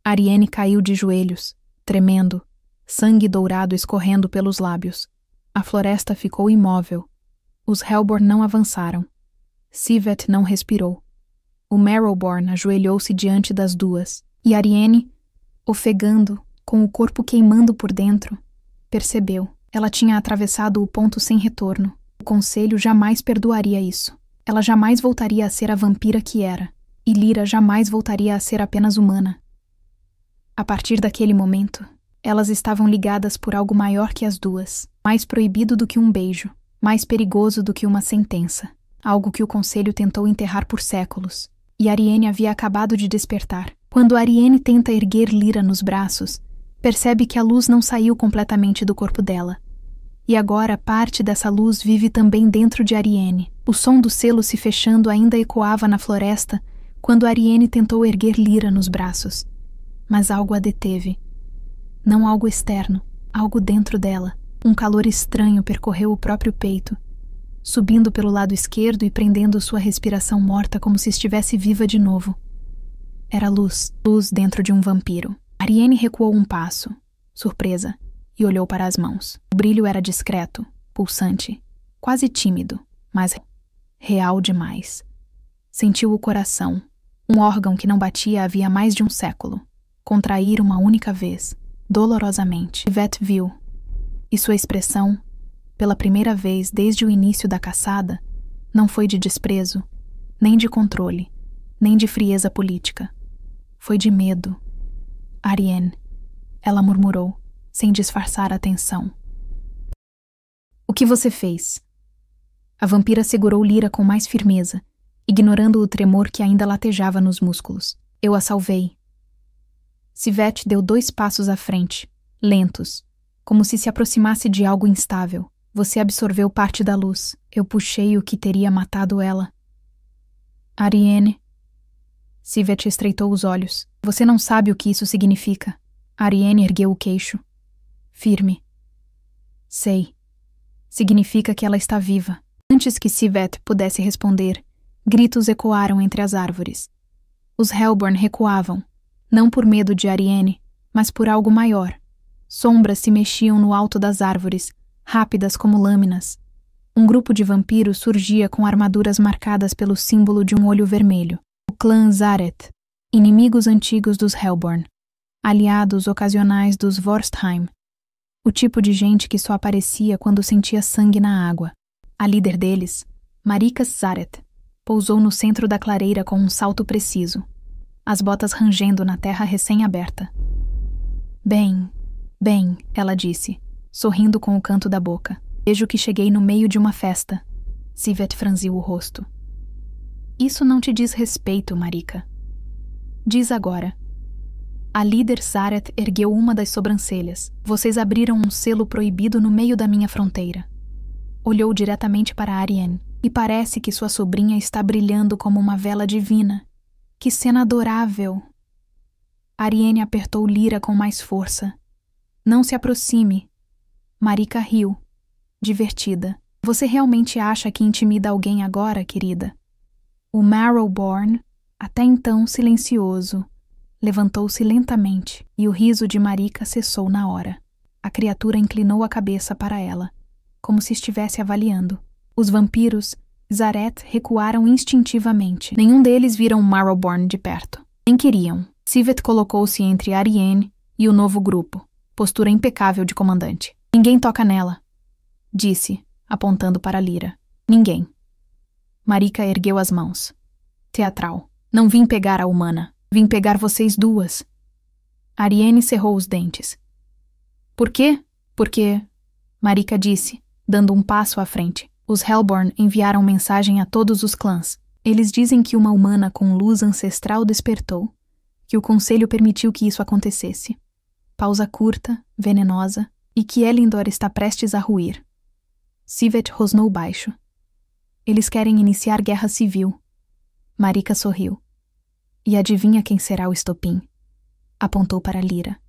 Ariane caiu de joelhos, tremendo, sangue dourado escorrendo pelos lábios. A floresta ficou imóvel. Os Hellborn não avançaram. Sivet não respirou. O Marrowborn ajoelhou-se diante das duas, e Ariane, ofegando, com o corpo queimando por dentro, percebeu. Ela tinha atravessado o ponto sem retorno. O conselho jamais perdoaria isso. Ela jamais voltaria a ser a vampira que era. E Lyra jamais voltaria a ser apenas humana. A partir daquele momento, elas estavam ligadas por algo maior que as duas. Mais proibido do que um beijo. Mais perigoso do que uma sentença. Algo que o conselho tentou enterrar por séculos. E Ariane havia acabado de despertar. Quando Ariane tenta erguer Lyra nos braços, percebe que a luz não saiu completamente do corpo dela. E agora parte dessa luz vive também dentro de Ariane. O som do selo se fechando ainda ecoava na floresta quando Ariane tentou erguer Lyra nos braços. Mas algo a deteve. Não algo externo, algo dentro dela. Um calor estranho percorreu o próprio peito, subindo pelo lado esquerdo e prendendo sua respiração morta como se estivesse viva de novo. Era luz, luz dentro de um vampiro. Ariane recuou um passo, surpresa, e olhou para as mãos. O brilho era discreto, pulsante, quase tímido, mas real demais. Sentiu o coração, um órgão que não batia havia mais de um século, contrair uma única vez, dolorosamente. Yvette viu, e sua expressão, pela primeira vez desde o início da caçada, não foi de desprezo, nem de controle, nem de frieza política. Foi de medo. Ariane, ela murmurou, sem disfarçar a tensão. O que você fez? A vampira segurou Lyra com mais firmeza, ignorando o tremor que ainda latejava nos músculos. Eu a salvei. Yvette deu 2 passos à frente, lentos, como se aproximasse de algo instável. Você absorveu parte da luz. Eu puxei o que teria matado ela. Ariane. Yvette estreitou os olhos. Você não sabe o que isso significa. Ariane ergueu o queixo. Firme. Sei. Significa que ela está viva. Antes que Yvette pudesse responder, gritos ecoaram entre as árvores. Os Hellborn recuavam, não por medo de Ariane, mas por algo maior. Sombras se mexiam no alto das árvores, rápidas como lâminas. Um grupo de vampiros surgia com armaduras marcadas pelo símbolo de um olho vermelho. O clã Zareth, inimigos antigos dos Hellborn, aliados ocasionais dos Vorstheim. O tipo de gente que só aparecia quando sentia sangue na água. A líder deles, Marika Zareth, pousou no centro da clareira com um salto preciso, as botas rangendo na terra recém-aberta. Bem, ela disse, sorrindo com o canto da boca. Vejo que cheguei no meio de uma festa. Yvette franziu o rosto. Isso não te diz respeito, Marika. Diz agora. A líder Zareth ergueu uma das sobrancelhas. Vocês abriram um selo proibido no meio da minha fronteira. Olhou diretamente para Ariane, e parece que sua sobrinha está brilhando como uma vela divina. Que cena adorável! Ariane apertou Lyra com mais força. Não se aproxime. Marika riu, divertida. Você realmente acha que intimida alguém agora, querida? O Marrowborn, até então silencioso, levantou-se lentamente e o riso de Marika cessou na hora. A criatura inclinou a cabeça para ela, como se estivesse avaliando. Os vampiros, Zareth, recuaram instintivamente. Nenhum deles viram Marrowborn de perto. Nem queriam. Yvette colocou-se entre Ariane e o novo grupo, postura impecável de comandante. Ninguém toca nela, disse, apontando para Lyra. Ninguém. Marika ergueu as mãos. Teatral. Não vim pegar a humana. Vim pegar vocês duas. Ariane cerrou os dentes. Por quê? Porque... Marika disse, dando um passo à frente. Os Hellborn enviaram mensagem a todos os clãs. Eles dizem que uma humana com luz ancestral despertou, que o conselho permitiu que isso acontecesse. Pausa curta, venenosa, e que Elendor está prestes a ruir. Yvette rosnou baixo. Eles querem iniciar guerra civil. Marika sorriu. E adivinha quem será o estopim? Apontou para Lyra.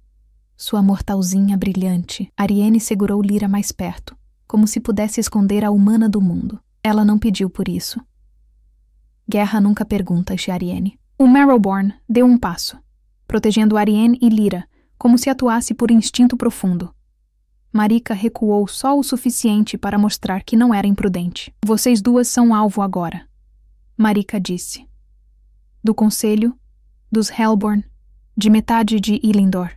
Sua mortalzinha brilhante. Ariane segurou Lyra mais perto, como se pudesse esconder a humana do mundo. Ela não pediu por isso. Guerra nunca pergunta, Ariane. O Marrowborn deu um passo, protegendo Ariane e Lyra, como se atuasse por instinto profundo. Marika recuou só o suficiente para mostrar que não era imprudente. Vocês duas são alvo agora, Marika disse. Do conselho, dos Hellborn, de metade de Elendor.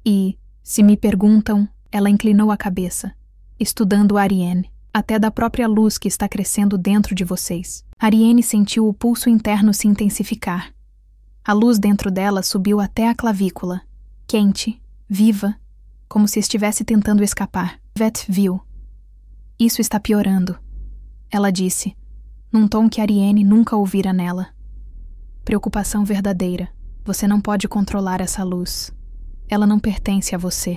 E, Se me perguntam, ela inclinou a cabeça, estudando Ariane, até da própria luz que está crescendo dentro de vocês. Ariane sentiu o pulso interno se intensificar. A luz dentro dela subiu até a clavícula, quente, viva, como se estivesse tentando escapar. Yvette viu. Isso está piorando, ela disse, num tom que Ariane nunca ouvira nela. Preocupação verdadeira. Você não pode controlar essa luz. Ela não pertence a você.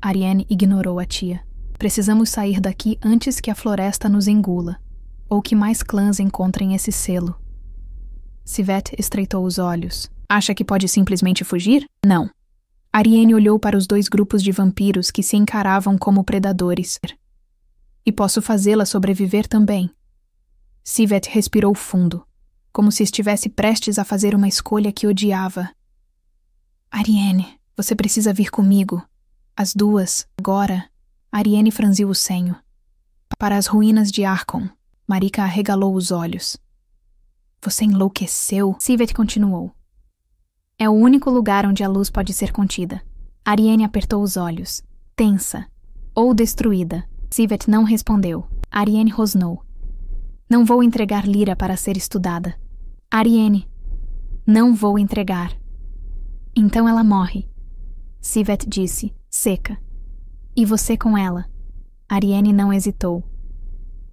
Ariane ignorou a tia. Precisamos sair daqui antes que a floresta nos engula, ou que mais clãs encontrem esse selo. Yvette estreitou os olhos. Acha que pode simplesmente fugir? Não. Ariane olhou para os 2 grupos de vampiros que se encaravam como predadores. E posso fazê-la sobreviver também. Yvette respirou fundo, como se estivesse prestes a fazer uma escolha que odiava. Ariane, você precisa vir comigo. As 2, agora. Ariane franziu o senho. Para as ruínas de Archon. Marika arregalou os olhos. Você enlouqueceu? Yvette continuou. É o único lugar onde a luz pode ser contida. Ariane apertou os olhos. Tensa. Ou destruída. Yvette não respondeu. Ariane rosnou. Não vou entregar Lyra para ser estudada. Ariane. Não vou entregar. Então ela morre. Yvette disse, seca. E você com ela? Ariane não hesitou.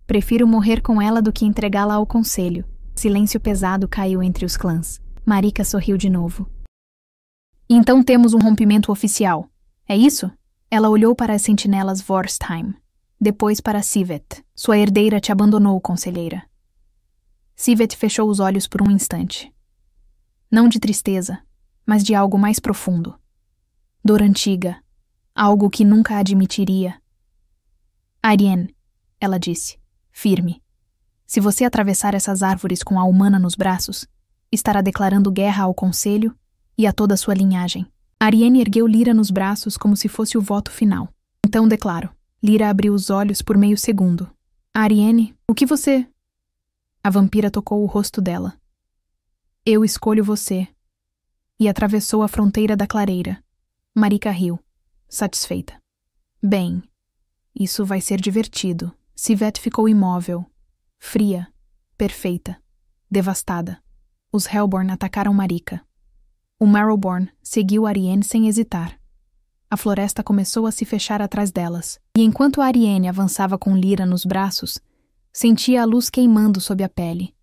Prefiro morrer com ela do que entregá-la ao conselho. Silêncio pesado caiu entre os clãs. Marika sorriu de novo. Então temos um rompimento oficial. É isso? Ela olhou para as sentinelas Vorstheim. Depois para Yvette. Sua herdeira te abandonou, conselheira. Yvette fechou os olhos por um instante. Não de tristeza, mas de algo mais profundo. Dor antiga. Algo que nunca admitiria. Ariane, ela disse, firme. Se você atravessar essas árvores com a humana nos braços, estará declarando guerra ao conselho e a toda a sua linhagem. Ariane ergueu Lyra nos braços como se fosse o voto final. Então declaro. Lyra abriu os olhos por meio segundo. Ariane, o que você... A vampira tocou o rosto dela. Eu escolho você. E atravessou a fronteira da clareira. Marika riu, satisfeita. Bem, isso vai ser divertido. Yvette ficou imóvel. Fria, perfeita, devastada. Os Hellborn atacaram Marika. O Marrowborn seguiu Ariane sem hesitar. A floresta começou a se fechar atrás delas, e enquanto Ariane avançava com Lyra nos braços, sentia a luz queimando sob a pele.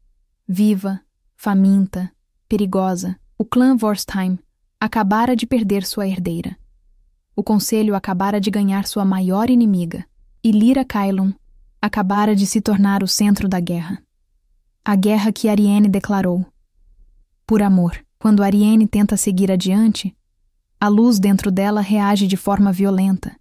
Viva, faminta, perigosa, o clã Vorstheim acabara de perder sua herdeira. O conselho acabara de ganhar sua maior inimiga, e Lyra Kylon acabara de se tornar o centro da guerra. A guerra que Ariane declarou. Por amor, quando Ariane tenta seguir adiante, a luz dentro dela reage de forma violenta.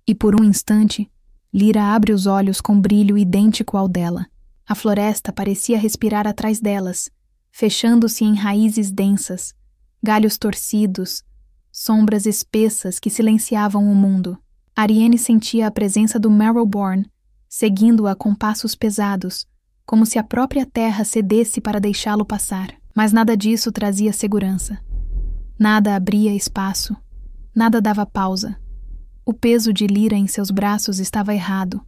E por um instante, Lyra abre os olhos com brilho idêntico ao dela. A floresta parecia respirar atrás delas, fechando-se em raízes densas, galhos torcidos, sombras espessas que silenciavam o mundo. Ariane sentia a presença do Marrowborn, seguindo-a com passos pesados, como se a própria terra cedesse para deixá-lo passar. Mas nada disso trazia segurança. Nada abria espaço. Nada dava pausa. O peso de Lyra em seus braços estava errado.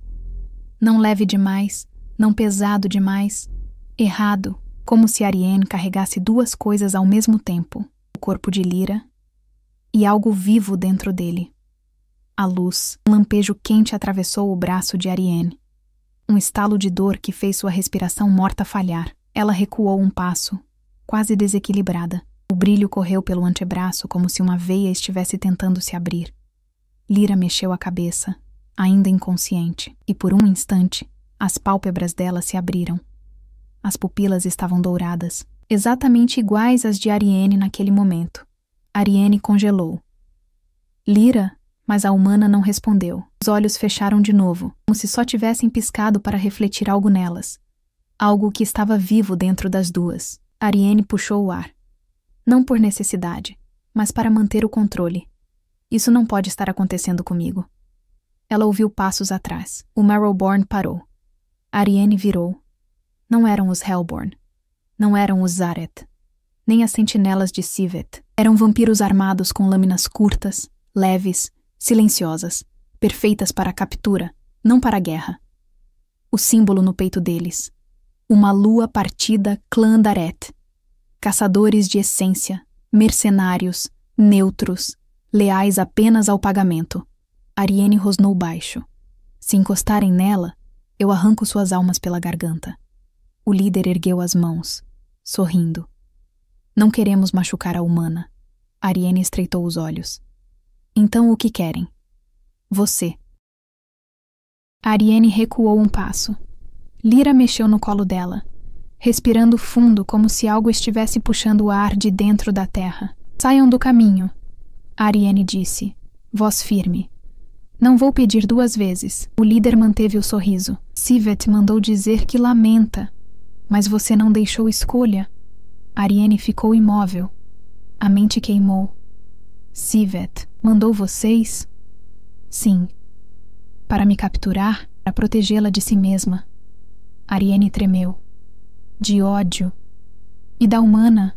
Não leve demais, não pesado demais. Errado, como se Ariane carregasse 2 coisas ao mesmo tempo. O corpo de Lyra e algo vivo dentro dele. A luz, um lampejo quente atravessou o braço de Ariane. Um estalo de dor que fez sua respiração morta falhar. Ela recuou um passo, quase desequilibrada. O brilho correu pelo antebraço como se uma veia estivesse tentando se abrir. Lyra mexeu a cabeça, ainda inconsciente, e por um instante, as pálpebras dela se abriram. As pupilas estavam douradas, exatamente iguais às de Ariane naquele momento. Ariane congelou. Lyra, mas a humana não respondeu. Os olhos fecharam de novo, como se só tivessem piscado para refletir algo nelas. Algo que estava vivo dentro das 2. Ariane puxou o ar. Não por necessidade, mas para manter o controle. Isso não pode estar acontecendo comigo. Ela ouviu passos atrás. O Marrowborn parou. Ariane virou. Não eram os Hellborn. Não eram os Zareth. Nem as sentinelas de Yvette. Eram vampiros armados com lâminas curtas, leves, silenciosas, perfeitas para a captura, não para a guerra. O símbolo no peito deles. Uma lua partida clã Daret. Caçadores de essência, mercenários, neutros, leais apenas ao pagamento. Ariane rosnou baixo. Se encostarem nela, eu arranco suas almas pela garganta. O líder ergueu as mãos, sorrindo. Não queremos machucar a humana. Ariane estreitou os olhos. Então o que querem? Você. Ariane recuou um passo. Lyra mexeu no colo dela, respirando fundo como se algo estivesse puxando o ar de dentro da terra. Saiam do caminho, Ariane disse, voz firme. Não vou pedir 2 vezes. O líder manteve o sorriso. Sivet mandou dizer que lamenta. Mas você não deixou escolha. Ariane ficou imóvel. A mente queimou. Sivet mandou vocês? Sim. Para me capturar, para protegê-la de si mesma. Ariane tremeu. De ódio. E da humana?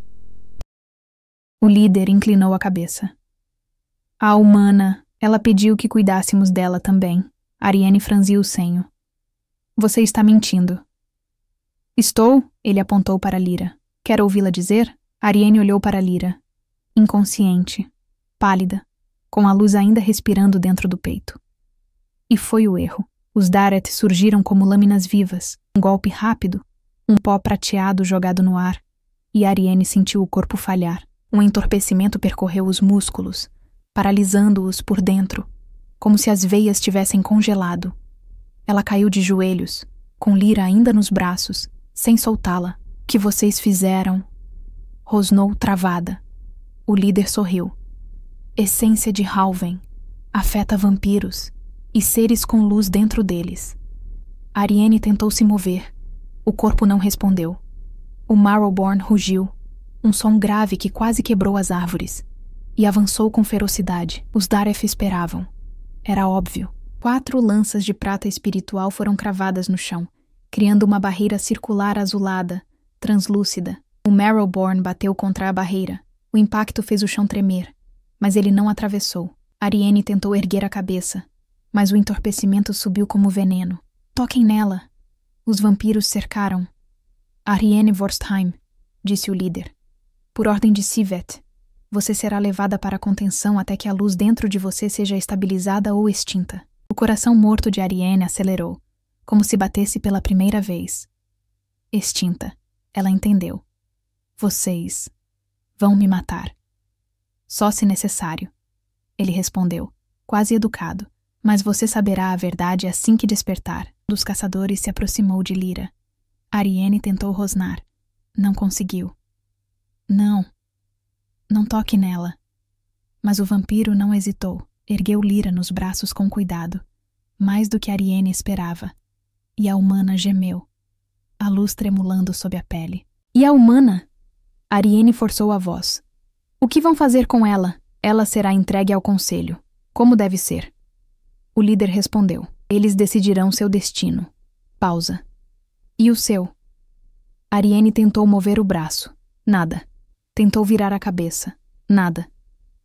O líder inclinou a cabeça. A humana, ela pediu que cuidássemos dela também. Ariane franziu o senho. Você está mentindo. Estou? Ele apontou para Lyra. Quer ouvi-la dizer? Ariane olhou para Lyra. Inconsciente. Pálida. Com a luz ainda respirando dentro do peito. E foi o erro. Os Daret surgiram como lâminas vivas. Um golpe rápido. Um pó prateado jogado no ar. E Ariane sentiu o corpo falhar. Um entorpecimento percorreu os músculos, paralisando-os por dentro, como se as veias tivessem congelado. Ela caiu de joelhos, com Lyra ainda nos braços, sem soltá-la. O que vocês fizeram? Rosnou travada. O líder sorriu. Essência de Halven. Afeta vampiros e seres com luz dentro deles. Ariane tentou se mover. O corpo não respondeu. O Marrowborn rugiu, um som grave que quase quebrou as árvores, e avançou com ferocidade. Os Dareth esperavam. Era óbvio. 4 lanças de prata espiritual foram cravadas no chão, criando uma barreira circular azulada, translúcida. O Marrowborn bateu contra a barreira. O impacto fez o chão tremer, mas ele não atravessou. Ariane tentou erguer a cabeça, mas o entorpecimento subiu como veneno. Toquem nela. Os vampiros cercaram. Ariane Vorstheim, disse o líder. Por ordem de Sivet, você será levada para a contenção até que a luz dentro de você seja estabilizada ou extinta. O coração morto de Ariane acelerou, como se batesse pela primeira vez. Extinta. Ela entendeu. Vocês vão me matar. Só se necessário. Ele respondeu, quase educado. Mas você saberá a verdade assim que despertar. Um dos caçadores se aproximou de Lyra. Ariane tentou rosnar. Não conseguiu. Não toque nela. Mas o vampiro não hesitou. Ergueu Lyra nos braços com cuidado, mais do que Ariane esperava. E a humana gemeu, a luz tremulando sob a pele. E a humana? Ariane forçou a voz. O que vão fazer com ela? Ela será entregue ao conselho. Como deve ser? O líder respondeu. Eles decidirão seu destino. Pausa. E o seu? Ariane tentou mover o braço. Nada. Tentou virar a cabeça. Nada.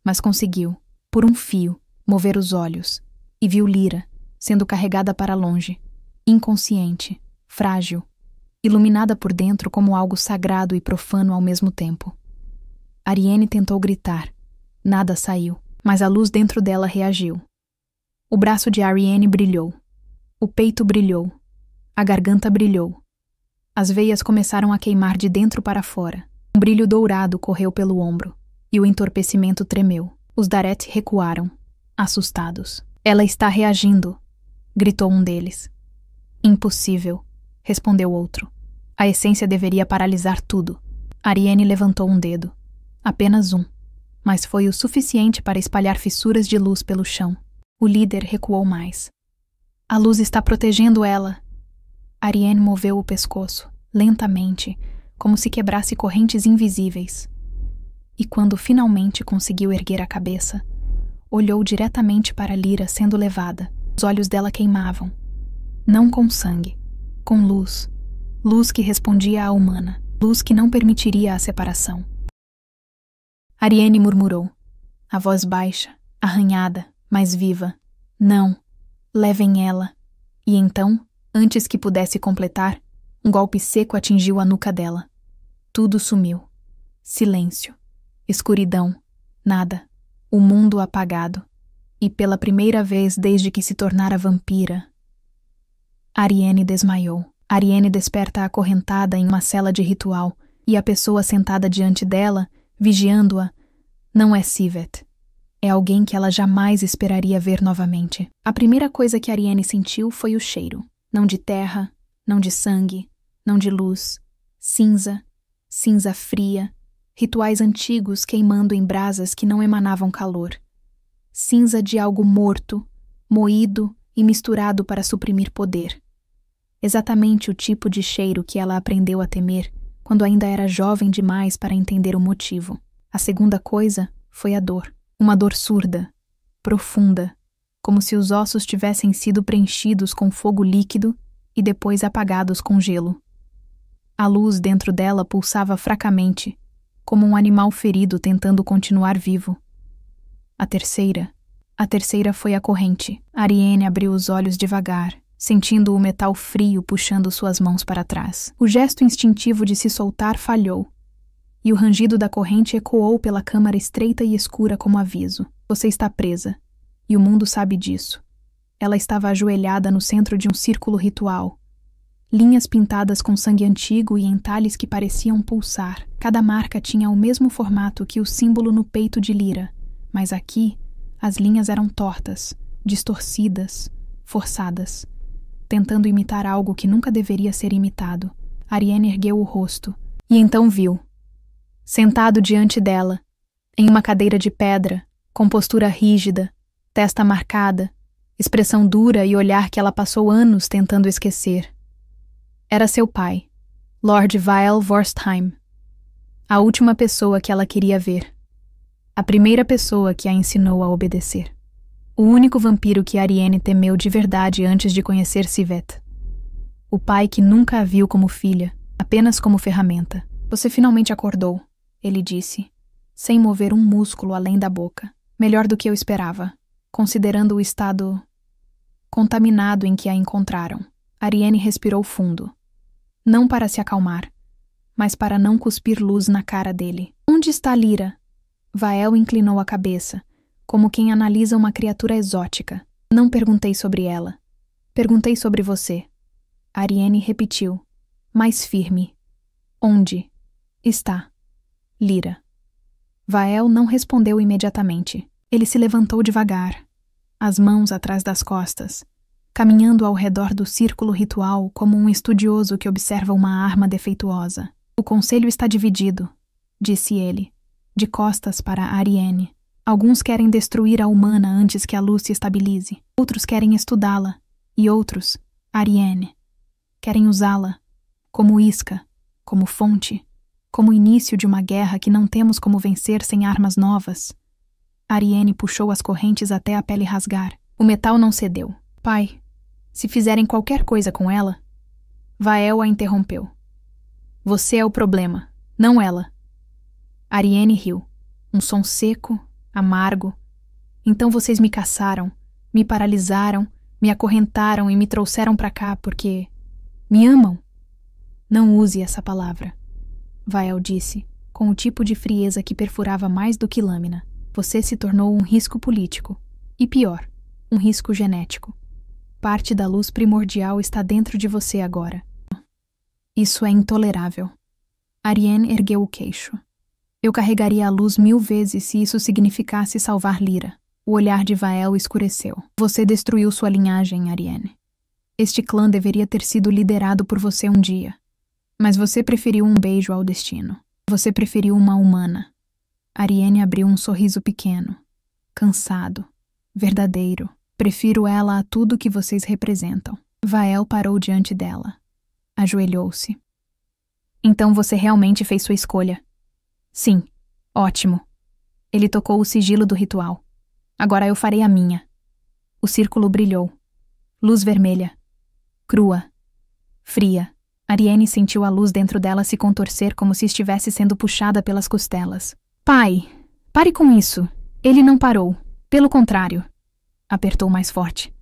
Mas conseguiu, por um fio, mover os olhos. E viu Lyra, sendo carregada para longe. Inconsciente, frágil, iluminada por dentro como algo sagrado e profano ao mesmo tempo. Ariane tentou gritar. Nada saiu, mas a luz dentro dela reagiu. O braço de Ariane brilhou. O peito brilhou. A garganta brilhou. As veias começaram a queimar de dentro para fora. Um brilho dourado correu pelo ombro, e o entorpecimento tremeu. Os Daret recuaram, assustados. Ela está reagindo, gritou um deles. Impossível, respondeu outro. A essência deveria paralisar tudo. Ariane levantou um dedo. Apenas um. Mas foi o suficiente para espalhar fissuras de luz pelo chão. O líder recuou mais. A luz está protegendo ela. Ariane moveu o pescoço, lentamente, como se quebrasse correntes invisíveis. E quando finalmente conseguiu erguer a cabeça, olhou diretamente para Lyra sendo levada. Os olhos dela queimavam. Não com sangue, com luz. Luz que respondia à humana. Luz que não permitiria a separação. Ariane murmurou, a voz baixa, arranhada, mas viva. Não, levem ela. E então, antes que pudesse completar, um golpe seco atingiu a nuca dela. Tudo sumiu. Silêncio. Escuridão. Nada. O mundo apagado. E pela primeira vez desde que se tornara vampira, Ariane desmaiou. Ariane desperta acorrentada em uma cela de ritual, e a pessoa sentada diante dela, vigiando-a, não é Sivet. É alguém que ela jamais esperaria ver novamente. A primeira coisa que Ariane sentiu foi o cheiro. Não de terra, não de sangue, não de luz. Cinza, cinza fria, rituais antigos queimando em brasas que não emanavam calor. Cinza de algo morto, moído e misturado para suprimir poder. Exatamente o tipo de cheiro que ela aprendeu a temer quando ainda era jovem demais para entender o motivo. A segunda coisa foi a dor. Uma dor surda, profunda, como se os ossos tivessem sido preenchidos com fogo líquido e depois apagados com gelo. A luz dentro dela pulsava fracamente, como um animal ferido tentando continuar vivo. A terceira foi a corrente. Ariane abriu os olhos devagar, sentindo o metal frio puxando suas mãos para trás. O gesto instintivo de se soltar falhou, e o rangido da corrente ecoou pela câmara estreita e escura como aviso. Você está presa, e o mundo sabe disso. Ela estava ajoelhada no centro de um círculo ritual. Linhas pintadas com sangue antigo e entalhes que pareciam pulsar. Cada marca tinha o mesmo formato que o símbolo no peito de Lyra, mas aqui as linhas eram tortas, distorcidas, forçadas, tentando imitar algo que nunca deveria ser imitado. Ariane ergueu o rosto, e então viu. Sentado diante dela, em uma cadeira de pedra, com postura rígida, testa marcada, expressão dura e olhar que ela passou anos tentando esquecer. Era seu pai, Lord Vael Vorstheim, a última pessoa que ela queria ver, a primeira pessoa que a ensinou a obedecer. O único vampiro que Ariane temeu de verdade antes de conhecer Sivet. O pai que nunca a viu como filha, apenas como ferramenta. Você finalmente acordou, ele disse, sem mover um músculo além da boca. Melhor do que eu esperava, considerando o estado contaminado em que a encontraram. Ariane respirou fundo. Não para se acalmar, mas para não cuspir luz na cara dele. Onde está Lyra? Vael inclinou a cabeça, como quem analisa uma criatura exótica. Não perguntei sobre ela. Perguntei sobre você. Ariane repetiu, mais firme. Onde está Lyra? Vael não respondeu imediatamente. Ele se levantou devagar, as mãos atrás das costas, caminhando ao redor do círculo ritual como um estudioso que observa uma arma defeituosa. O conselho está dividido, disse ele, de costas para Ariane. Alguns querem destruir a humana antes que a luz se estabilize. Outros querem estudá-la. E outros, Ariane, querem usá-la como isca, como fonte, como início de uma guerra que não temos como vencer sem armas novas. Ariane puxou as correntes até a pele rasgar. O metal não cedeu. Pai, se fizerem qualquer coisa com ela... Vael a interrompeu. Você é o problema, não ela. Ariane riu. Um som seco, amargo. Então vocês me caçaram, me paralisaram, me acorrentaram e me trouxeram para cá porque... me amam? Não use essa palavra. Vael disse, com o tipo de frieza que perfurava mais do que lâmina. Você se tornou um risco político. E pior, um risco genético. Parte da luz primordial está dentro de você agora. Isso é intolerável. Ariane ergueu o queixo. Eu carregaria a luz 1000 vezes se isso significasse salvar Lyra. O olhar de Vael escureceu. Você destruiu sua linhagem, Ariane. Este clã deveria ter sido liderado por você um dia. Mas você preferiu um beijo ao destino. Você preferiu uma humana. Ariane abriu um sorriso pequeno, cansado, verdadeiro. Prefiro ela a tudo que vocês representam. Vael parou diante dela. Ajoelhou-se. Então você realmente fez sua escolha. Sim, ótimo. Ele tocou o sigilo do ritual. Agora eu farei a minha. O círculo brilhou. Luz vermelha. Crua. Fria. Ariane sentiu a luz dentro dela se contorcer como se estivesse sendo puxada pelas costelas. Pai, pare com isso. Ele não parou. Pelo contrário, apertou mais forte.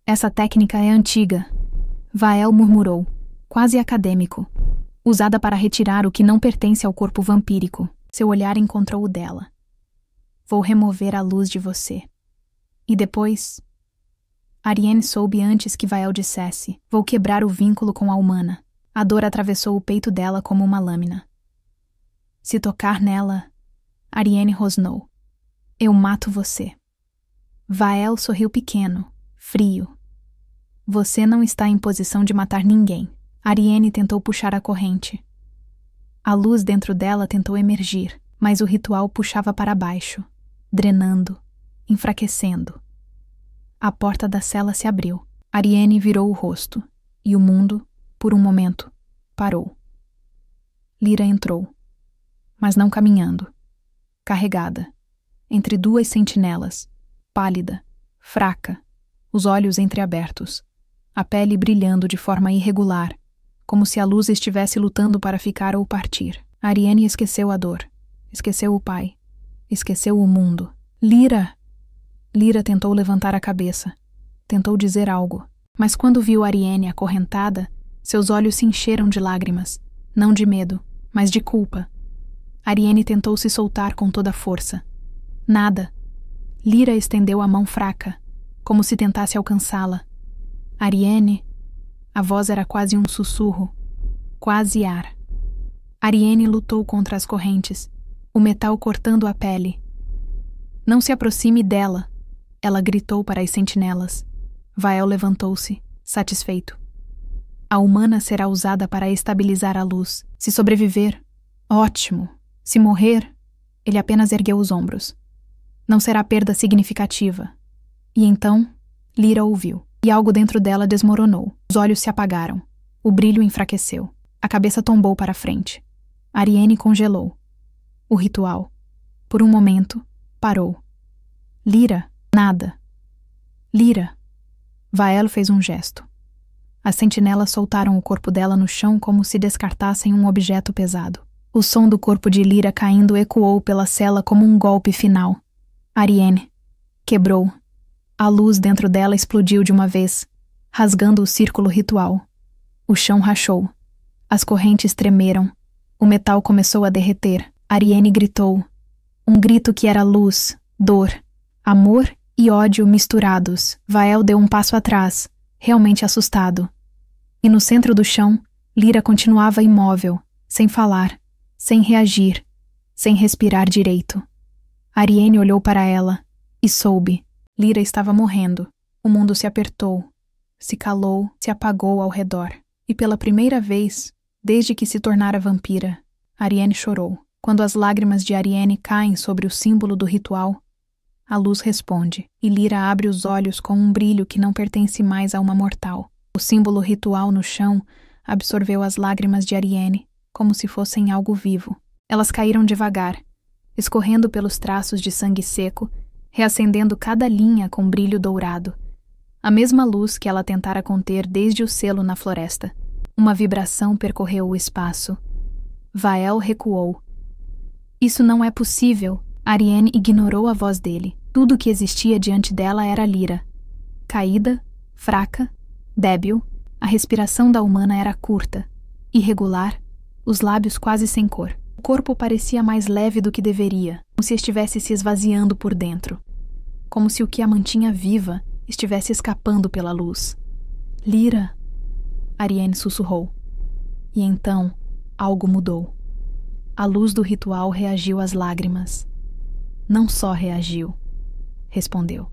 Essa técnica é antiga, Vael murmurou, quase acadêmico, usada para retirar o que não pertence ao corpo vampírico. Seu olhar encontrou o dela. Vou remover a luz de você. E depois... Ariane soube antes que Vael dissesse, vou quebrar o vínculo com a humana. A dor atravessou o peito dela como uma lâmina. Se tocar nela, Ariane rosnou. Eu mato você. Vael sorriu pequeno, frio. Você não está em posição de matar ninguém. Ariane tentou puxar a corrente. A luz dentro dela tentou emergir, mas o ritual puxava para baixo, drenando, enfraquecendo. A porta da cela se abriu. Ariane virou o rosto, e o mundo, por um momento, parou. Lyra entrou, mas não caminhando. Carregada, entre duas sentinelas, pálida, fraca, os olhos entreabertos, a pele brilhando de forma irregular, como se a luz estivesse lutando para ficar ou partir. Ariane esqueceu a dor, esqueceu o pai, esqueceu o mundo. Lyra! Lyra tentou levantar a cabeça, tentou dizer algo, mas quando viu Ariane acorrentada, seus olhos se encheram de lágrimas, não de medo, mas de culpa. Ariane tentou se soltar com toda a força. Nada. Lyra estendeu a mão fraca, como se tentasse alcançá-la. Ariane... A voz era quase um sussurro, quase ar. Ariane lutou contra as correntes, o metal cortando a pele. Não se aproxime dela, ela gritou para as sentinelas. Vael levantou-se, satisfeito. A humana será usada para estabilizar a luz. Se sobreviver, ótimo. Se morrer, ele apenas ergueu os ombros. Não será perda significativa. E então, Lyra ouviu. E algo dentro dela desmoronou. Os olhos se apagaram. O brilho enfraqueceu. A cabeça tombou para frente. Ariane congelou. O ritual, por um momento, parou. Lyra, nada. Lyra. Vael fez um gesto. As sentinelas soltaram o corpo dela no chão como se descartassem um objeto pesado. O som do corpo de Lyra caindo ecoou pela cela como um golpe final. Ariane. Quebrou. A luz dentro dela explodiu de uma vez, rasgando o círculo ritual. O chão rachou. As correntes tremeram. O metal começou a derreter. Ariane gritou. Um grito que era luz, dor, amor e ódio misturados. Vael deu um passo atrás, realmente assustado. E no centro do chão, Lyra continuava imóvel, sem falar, sem reagir, sem respirar direito. Ariane olhou para ela e soube. Lyra estava morrendo. O mundo se apertou, se calou, se apagou ao redor. E pela primeira vez, desde que se tornara vampira, Ariane chorou. Quando as lágrimas de Ariane caem sobre o símbolo do ritual, a luz responde, e Lyra abre os olhos com um brilho que não pertence mais a uma mortal. O símbolo ritual no chão absorveu as lágrimas de Ariane, como se fossem algo vivo. Elas caíram devagar, escorrendo pelos traços de sangue seco, reacendendo cada linha com brilho dourado. A mesma luz que ela tentara conter desde o selo na floresta. Uma vibração percorreu o espaço. Vael recuou. Isso não é possível. Ariane ignorou a voz dele. Tudo o que existia diante dela era Lyra. Caída, fraca, débil, a respiração da humana era curta, irregular, os lábios quase sem cor. O corpo parecia mais leve do que deveria, como se estivesse se esvaziando por dentro. Como se o que a mantinha viva estivesse escapando pela luz. Lyra, Ariane sussurrou. E então, algo mudou. A luz do ritual reagiu às lágrimas. Não só reagiu, respondeu.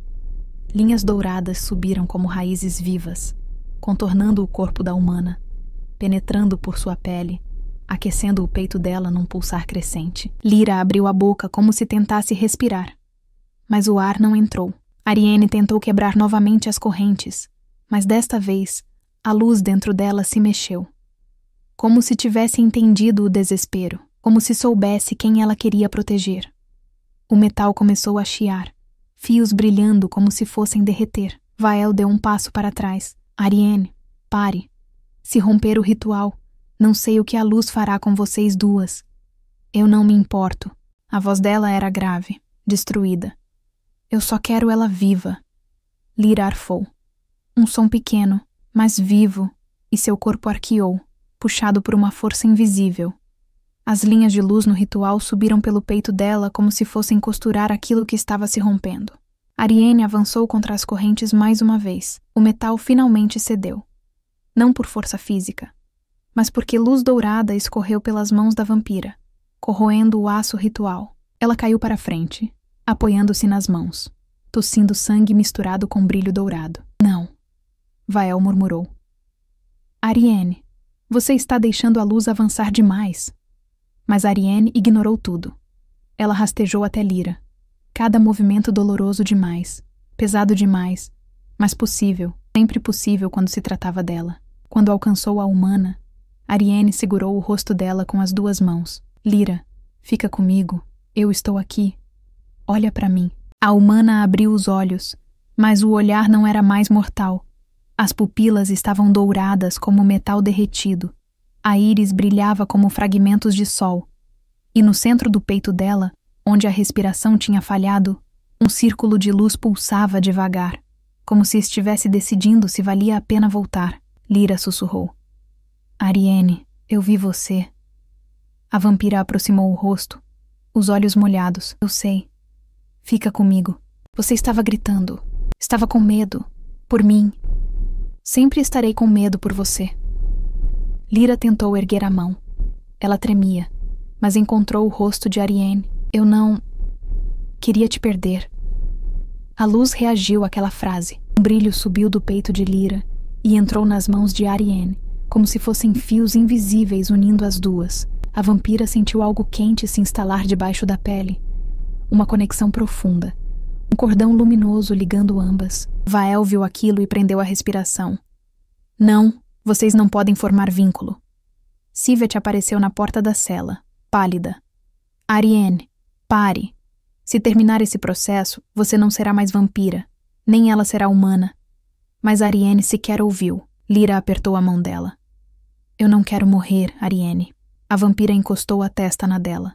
Linhas douradas subiram como raízes vivas, contornando o corpo da humana, penetrando por sua pele, aquecendo o peito dela num pulsar crescente. Lyra abriu a boca como se tentasse respirar, mas o ar não entrou. Ariane tentou quebrar novamente as correntes, mas desta vez, a luz dentro dela se mexeu. Como se tivesse entendido o desespero, como se soubesse quem ela queria proteger. O metal começou a chiar, fios brilhando como se fossem derreter. Vael deu um passo para trás. Ariane, pare. Se romper o ritual, não sei o que a luz fará com vocês duas. Eu não me importo. A voz dela era grave, destruída. Eu só quero ela viva. Lyra arfou. Um som pequeno, mas vivo, e seu corpo arqueou, puxado por uma força invisível. As linhas de luz no ritual subiram pelo peito dela como se fossem costurar aquilo que estava se rompendo. Ariane avançou contra as correntes mais uma vez. O metal finalmente cedeu. Não por força física, mas porque luz dourada escorreu pelas mãos da vampira, corroendo o aço ritual. Ela caiu para frente, apoiando-se nas mãos, tossindo sangue misturado com brilho dourado. Não, Vael murmurou. Ariane, você está deixando a luz avançar demais. Mas Ariane ignorou tudo. Ela rastejou até Lyra. Cada movimento doloroso demais, pesado demais, mas possível, sempre possível quando se tratava dela. Quando alcançou a humana, Ariane segurou o rosto dela com as duas mãos. Lyra, fica comigo, eu estou aqui. Olha para mim. A humana abriu os olhos, mas o olhar não era mais mortal. As pupilas estavam douradas como metal derretido. A íris brilhava como fragmentos de sol. E no centro do peito dela, onde a respiração tinha falhado, um círculo de luz pulsava devagar, como se estivesse decidindo se valia a pena voltar. Lyra sussurrou. Ariane, eu vi você. A vampira aproximou o rosto, os olhos molhados. Eu sei. Fica comigo. Você estava gritando. Estava com medo. Por mim. Sempre estarei com medo por você. Lyra tentou erguer a mão. Ela tremia, mas encontrou o rosto de Ariane. Eu não... queria te perder. A luz reagiu àquela frase. Um brilho subiu do peito de Lyra e entrou nas mãos de Ariane, como se fossem fios invisíveis unindo as duas. A vampira sentiu algo quente se instalar debaixo da pele. Uma conexão profunda. Um cordão luminoso ligando ambas. Vael viu aquilo e prendeu a respiração. Não, vocês não podem formar vínculo. Sivet apareceu na porta da cela, pálida. Ariane, pare. Se terminar esse processo, você não será mais vampira. Nem ela será humana. Mas Ariane sequer ouviu. Lyra apertou a mão dela. Eu não quero morrer, Ariane. A vampira encostou a testa na dela.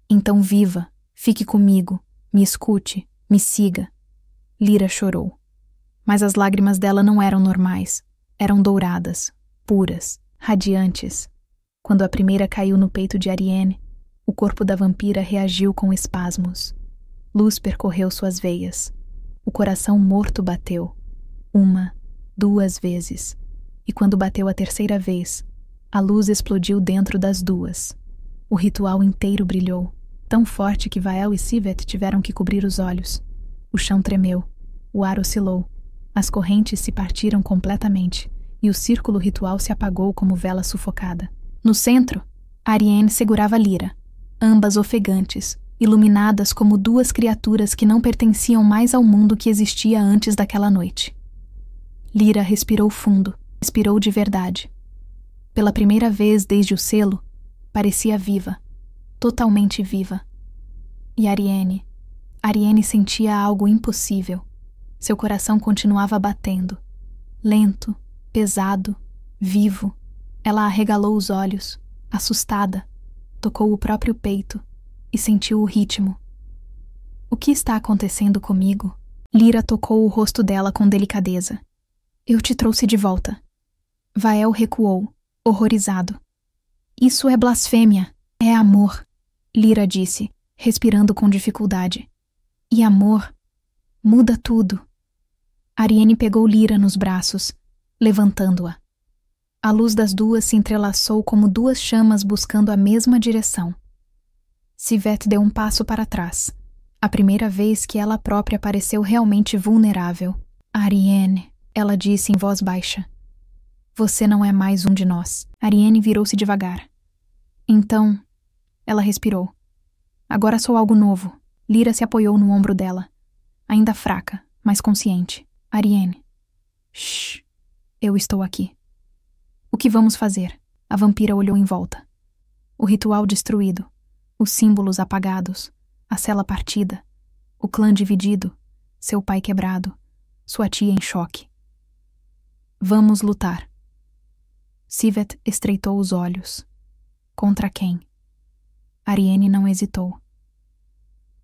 Então viva, fique comigo, me escute, me siga. Lyra chorou. Mas as lágrimas dela não eram normais. Eram douradas, puras, radiantes. Quando a primeira caiu no peito de Ariane, o corpo da vampira reagiu com espasmos. Luz percorreu suas veias. O coração morto bateu. 1, 2 vezes. E quando bateu a terceira vez, a luz explodiu dentro das duas. O ritual inteiro brilhou, tão forte que Vael e Sivet tiveram que cobrir os olhos. O chão tremeu, o ar oscilou, as correntes se partiram completamente e o círculo ritual se apagou como vela sufocada. No centro, Ariane segurava Lyra, ambas ofegantes, iluminadas como duas criaturas que não pertenciam mais ao mundo que existia antes daquela noite. Lyra respirou fundo, respirou de verdade. Pela primeira vez desde o selo, parecia viva, totalmente viva. E Ariane sentia algo impossível. Seu coração continuava batendo, lento, pesado, vivo. Ela arregalou os olhos, assustada, tocou o próprio peito e sentiu o ritmo. O que está acontecendo comigo? Lyra tocou o rosto dela com delicadeza. Eu te trouxe de volta. Vael recuou, horrorizado. Isso é blasfêmia, é amor, Lyra disse, respirando com dificuldade. E amor muda tudo. Ariane pegou Lyra nos braços, levantando-a. A luz das duas se entrelaçou como duas chamas buscando a mesma direção. Sivet deu um passo para trás, a primeira vez que ela própria pareceu realmente vulnerável. Ariane, ela disse em voz baixa. Você não é mais um de nós. Ariane virou-se devagar. Então, ela respirou. Agora sou algo novo. Lyra se apoiou no ombro dela, ainda fraca, mas consciente. Ariane. Shh. Eu estou aqui. O que vamos fazer? A vampira olhou em volta. O ritual destruído, os símbolos apagados, a cela partida, o clã dividido, seu pai quebrado, sua tia em choque. Vamos lutar. Sivet estreitou os olhos. Contra quem? Ariane não hesitou.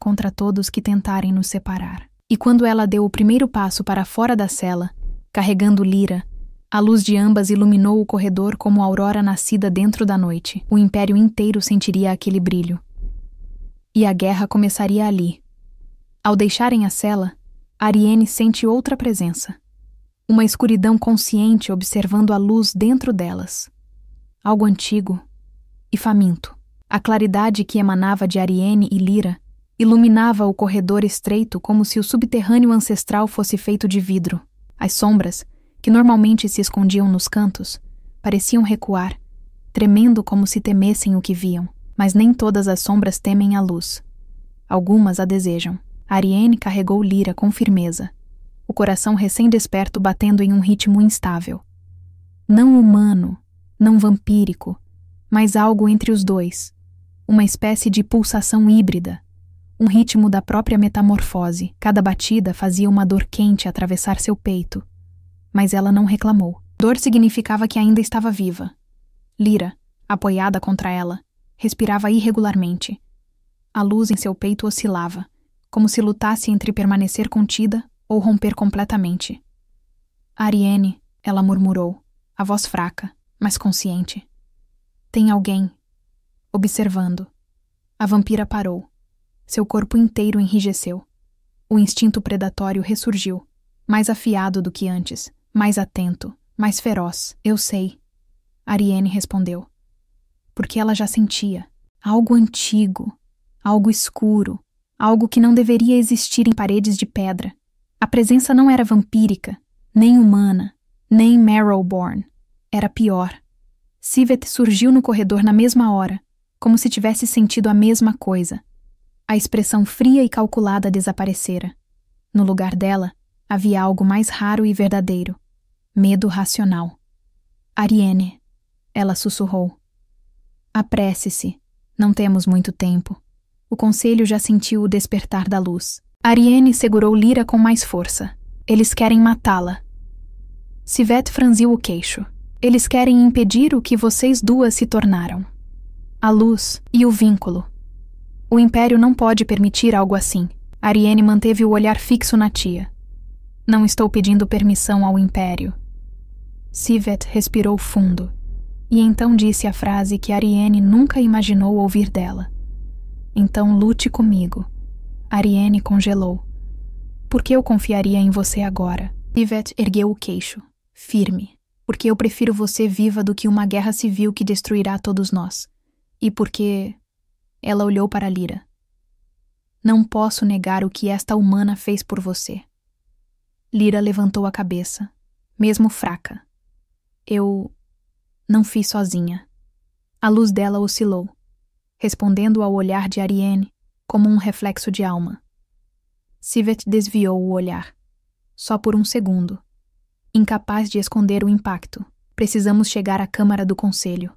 contra todos que tentarem nos separar. E quando ela deu o primeiro passo para fora da cela, carregando Lyra, a luz de ambas iluminou o corredor como a aurora nascida dentro da noite. O Império inteiro sentiria aquele brilho. E a guerra começaria ali. Ao deixarem a cela, Ariane sente outra presença. Uma escuridão consciente observando a luz dentro delas. Algo antigo e faminto. A claridade que emanava de Ariane e Lyra iluminava o corredor estreito como se o subterrâneo ancestral fosse feito de vidro. As sombras, que normalmente se escondiam nos cantos, pareciam recuar, tremendo como se temessem o que viam. Mas nem todas as sombras temem a luz. Algumas a desejam. Ariane carregou Lyra com firmeza, o coração recém-desperto batendo em um ritmo instável. Não humano, não vampírico, mas algo entre os dois. Uma espécie de pulsação híbrida. Um ritmo da própria metamorfose. Cada batida fazia uma dor quente atravessar seu peito. Mas ela não reclamou. Dor significava que ainda estava viva. Lyra, apoiada contra ela, respirava irregularmente. A luz em seu peito oscilava, como se lutasse entre permanecer contida ou romper completamente. Ariane, ela murmurou, a voz fraca, mas consciente. Tem alguém. Observando. A vampira parou. Seu corpo inteiro enrijeceu. O instinto predatório ressurgiu, mais afiado do que antes, mais atento, mais feroz. Eu sei. Ariane respondeu. Porque ela já sentia. Algo antigo, algo escuro, algo que não deveria existir em paredes de pedra. A presença não era vampírica, nem humana, nem Marrowborn. Era pior. Sivet surgiu no corredor na mesma hora, como se tivesse sentido a mesma coisa. A expressão fria e calculada desaparecera. No lugar dela, havia algo mais raro e verdadeiro. Medo racional. Ariane, ela sussurrou. Apresse-se. Não temos muito tempo. O conselho já sentiu o despertar da luz. Ariane segurou Lyra com mais força. Eles querem matá-la. Sivet franziu o queixo. Eles querem impedir o que vocês duas se tornaram. A luz e o vínculo. O Império não pode permitir algo assim. Ariane manteve o olhar fixo na tia. Não estou pedindo permissão ao Império. Sivet respirou fundo, e então disse a frase que Ariane nunca imaginou ouvir dela. Então lute comigo. Ariane congelou. Por que eu confiaria em você agora? Sivet ergueu o queixo, firme. Porque eu prefiro você viva do que uma guerra civil que destruirá todos nós. E porque... Ela olhou para Lyra. Não posso negar o que esta humana fez por você. Lyra levantou a cabeça, mesmo fraca. Eu não fiz sozinha. A luz dela oscilou, respondendo ao olhar de Ariane como um reflexo de alma. Sivet desviou o olhar, só por um segundo, incapaz de esconder o impacto. Precisamos chegar à Câmara do Conselho,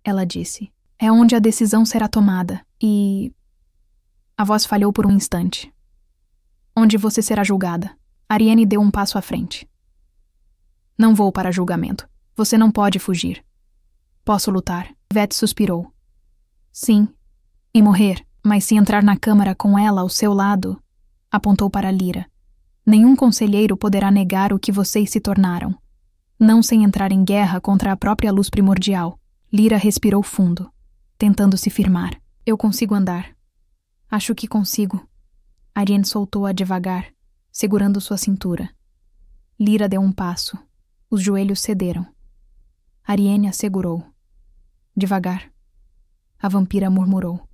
ela disse. É onde a decisão será tomada, e... A voz falhou por um instante. Onde você será julgada. Ariane deu um passo à frente. Não vou para julgamento. Você não pode fugir. Posso lutar. Sivet suspirou. Sim. E morrer, mas se entrar na Câmara com ela ao seu lado, apontou para Lyra. Nenhum conselheiro poderá negar o que vocês se tornaram. Não sem entrar em guerra contra a própria luz primordial. Lyra respirou fundo, tentando se firmar. Eu consigo andar. Acho que consigo. Ariane soltou-a devagar, segurando sua cintura. Lyra deu um passo. Os joelhos cederam. Ariane a segurou. Devagar. A vampira murmurou.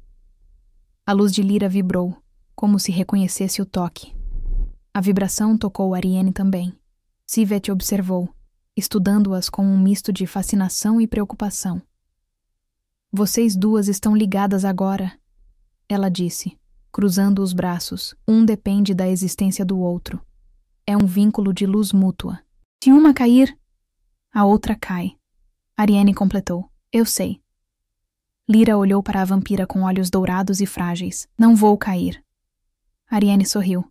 A luz de Lyra vibrou, como se reconhecesse o toque. A vibração tocou Ariane também. Sivet observou, estudando-as com um misto de fascinação e preocupação. Vocês duas estão ligadas agora, ela disse, cruzando os braços. Um depende da existência do outro. É um vínculo de luz mútua. Se uma cair, a outra cai. Ariane completou. Eu sei. Lyra olhou para a vampira com olhos dourados e frágeis. Não vou cair. Ariane sorriu.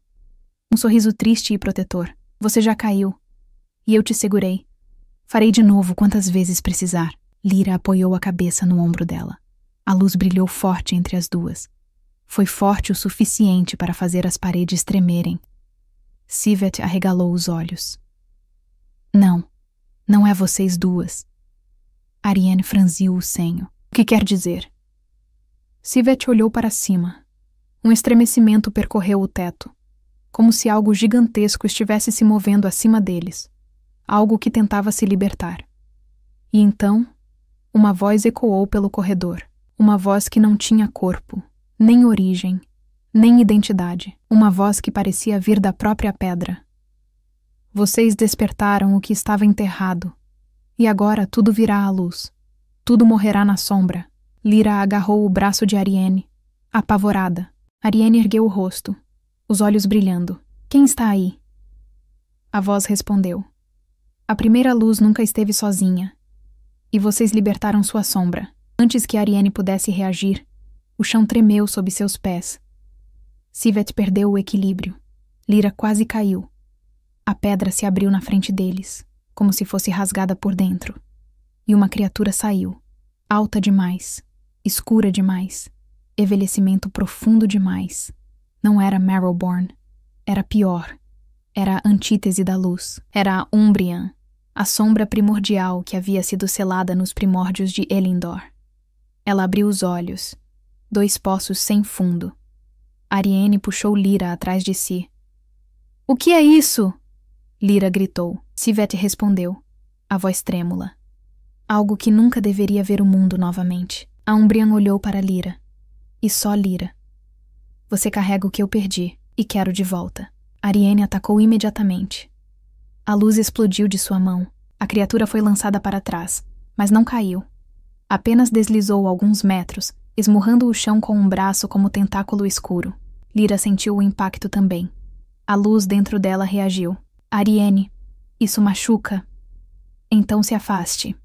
Um sorriso triste e protetor. Você já caiu. E eu te segurei. Farei de novo quantas vezes precisar. Lyra apoiou a cabeça no ombro dela. A luz brilhou forte entre as duas. Foi forte o suficiente para fazer as paredes tremerem. Sivet arregalou os olhos. Não, não é vocês duas. Ariane franziu o senho. O que quer dizer? Sivet olhou para cima. Um estremecimento percorreu o teto, como se algo gigantesco estivesse se movendo acima deles, algo que tentava se libertar. E então, uma voz ecoou pelo corredor, uma voz que não tinha corpo, nem origem, nem identidade, uma voz que parecia vir da própria pedra. Vocês despertaram o que estava enterrado, e agora tudo virá à luz. Tudo morrerá na sombra. Lyra agarrou o braço de Ariane, apavorada. Ariane ergueu o rosto, os olhos brilhando. Quem está aí? A voz respondeu. A primeira luz nunca esteve sozinha. E vocês libertaram sua sombra. Antes que Ariane pudesse reagir, o chão tremeu sob seus pés. Sivet perdeu o equilíbrio. Lyra quase caiu. A pedra se abriu na frente deles, como se fosse rasgada por dentro. E uma criatura saiu, alta demais, escura demais, envelhecimento profundo demais. Não era Marrowborn. Era pior. Era a antítese da luz. Era a Umbrian, a sombra primordial que havia sido selada nos primórdios de Elendor. Ela abriu os olhos. 2 poços sem fundo. Ariane puxou Lyra atrás de si. — O que é isso? Lyra gritou. Sivet respondeu, a voz trêmula. Algo que nunca deveria ver o mundo novamente. A Umbrian olhou para Lyra. E só Lyra. Você carrega o que eu perdi, e quero de volta. Ariane atacou imediatamente. A luz explodiu de sua mão. A criatura foi lançada para trás, mas não caiu. Apenas deslizou alguns metros, esmurrando o chão com um braço como tentáculo escuro. Lyra sentiu o impacto também. A luz dentro dela reagiu. Ariane, isso machuca. Então se afaste.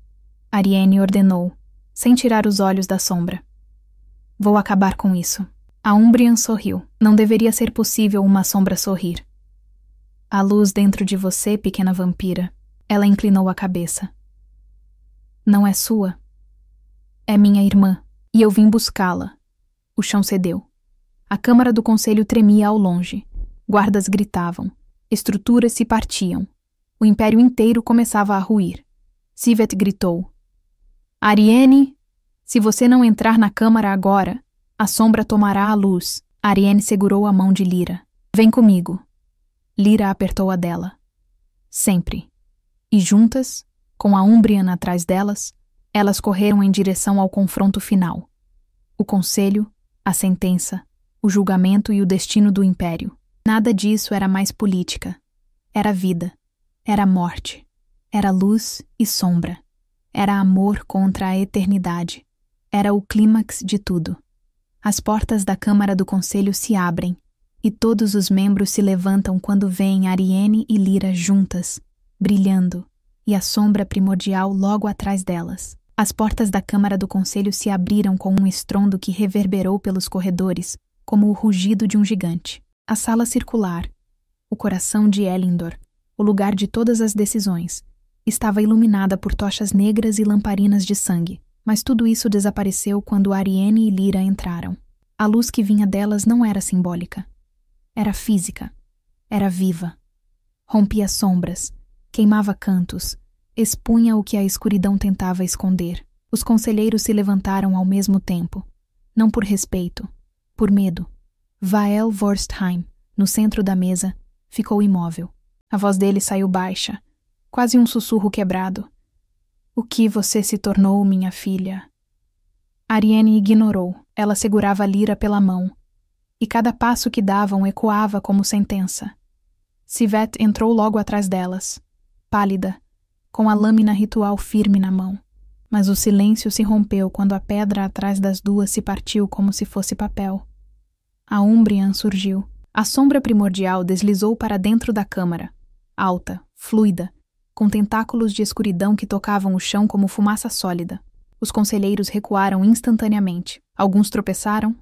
Ariane ordenou, sem tirar os olhos da sombra. Vou acabar com isso. A Umbrian sorriu. Não deveria ser possível uma sombra sorrir. A luz dentro de você, pequena vampira. Ela inclinou a cabeça. Não é sua. É minha irmã, e eu vim buscá-la. O chão cedeu. A câmara do conselho tremia ao longe. Guardas gritavam. Estruturas se partiam. O império inteiro começava a ruir. Sivet gritou. Ariane, se você não entrar na câmara agora, a sombra tomará a luz. Ariane segurou a mão de Lyra. Vem comigo. Lyra apertou a dela. Sempre. E juntas, com a Umbrian atrás delas, elas correram em direção ao confronto final. O conselho, a sentença, o julgamento e o destino do império. Nada disso era mais política. Era vida. Era morte. Era luz e sombra. Era amor contra a eternidade. Era o clímax de tudo. As portas da Câmara do Conselho se abrem, e todos os membros se levantam quando veem Ariane e Lyra juntas, brilhando, e a sombra primordial logo atrás delas. As portas da Câmara do Conselho se abriram com um estrondo que reverberou pelos corredores, como o rugido de um gigante. A sala circular, o coração de Elendor, o lugar de todas as decisões, estava iluminada por tochas negras e lamparinas de sangue, mas tudo isso desapareceu quando Ariane e Lyra entraram. A luz que vinha delas não era simbólica. Era física. Era viva. Rompia sombras, queimava cantos, expunha o que a escuridão tentava esconder. Os conselheiros se levantaram ao mesmo tempo, não por respeito, por medo. Vael Vorstheim, no centro da mesa, ficou imóvel. A voz dele saiu baixa, quase um sussurro quebrado. O que você se tornou, minha filha? Ariane ignorou. Ela segurava Lyra pela mão, e cada passo que davam ecoava como sentença. Sivet entrou logo atrás delas, pálida, com a lâmina ritual firme na mão. Mas o silêncio se rompeu quando a pedra atrás das duas se partiu como se fosse papel. A Umbrian surgiu. A sombra primordial deslizou para dentro da câmara, alta, fluida, com tentáculos de escuridão que tocavam o chão como fumaça sólida. Os conselheiros recuaram instantaneamente. Alguns tropeçaram,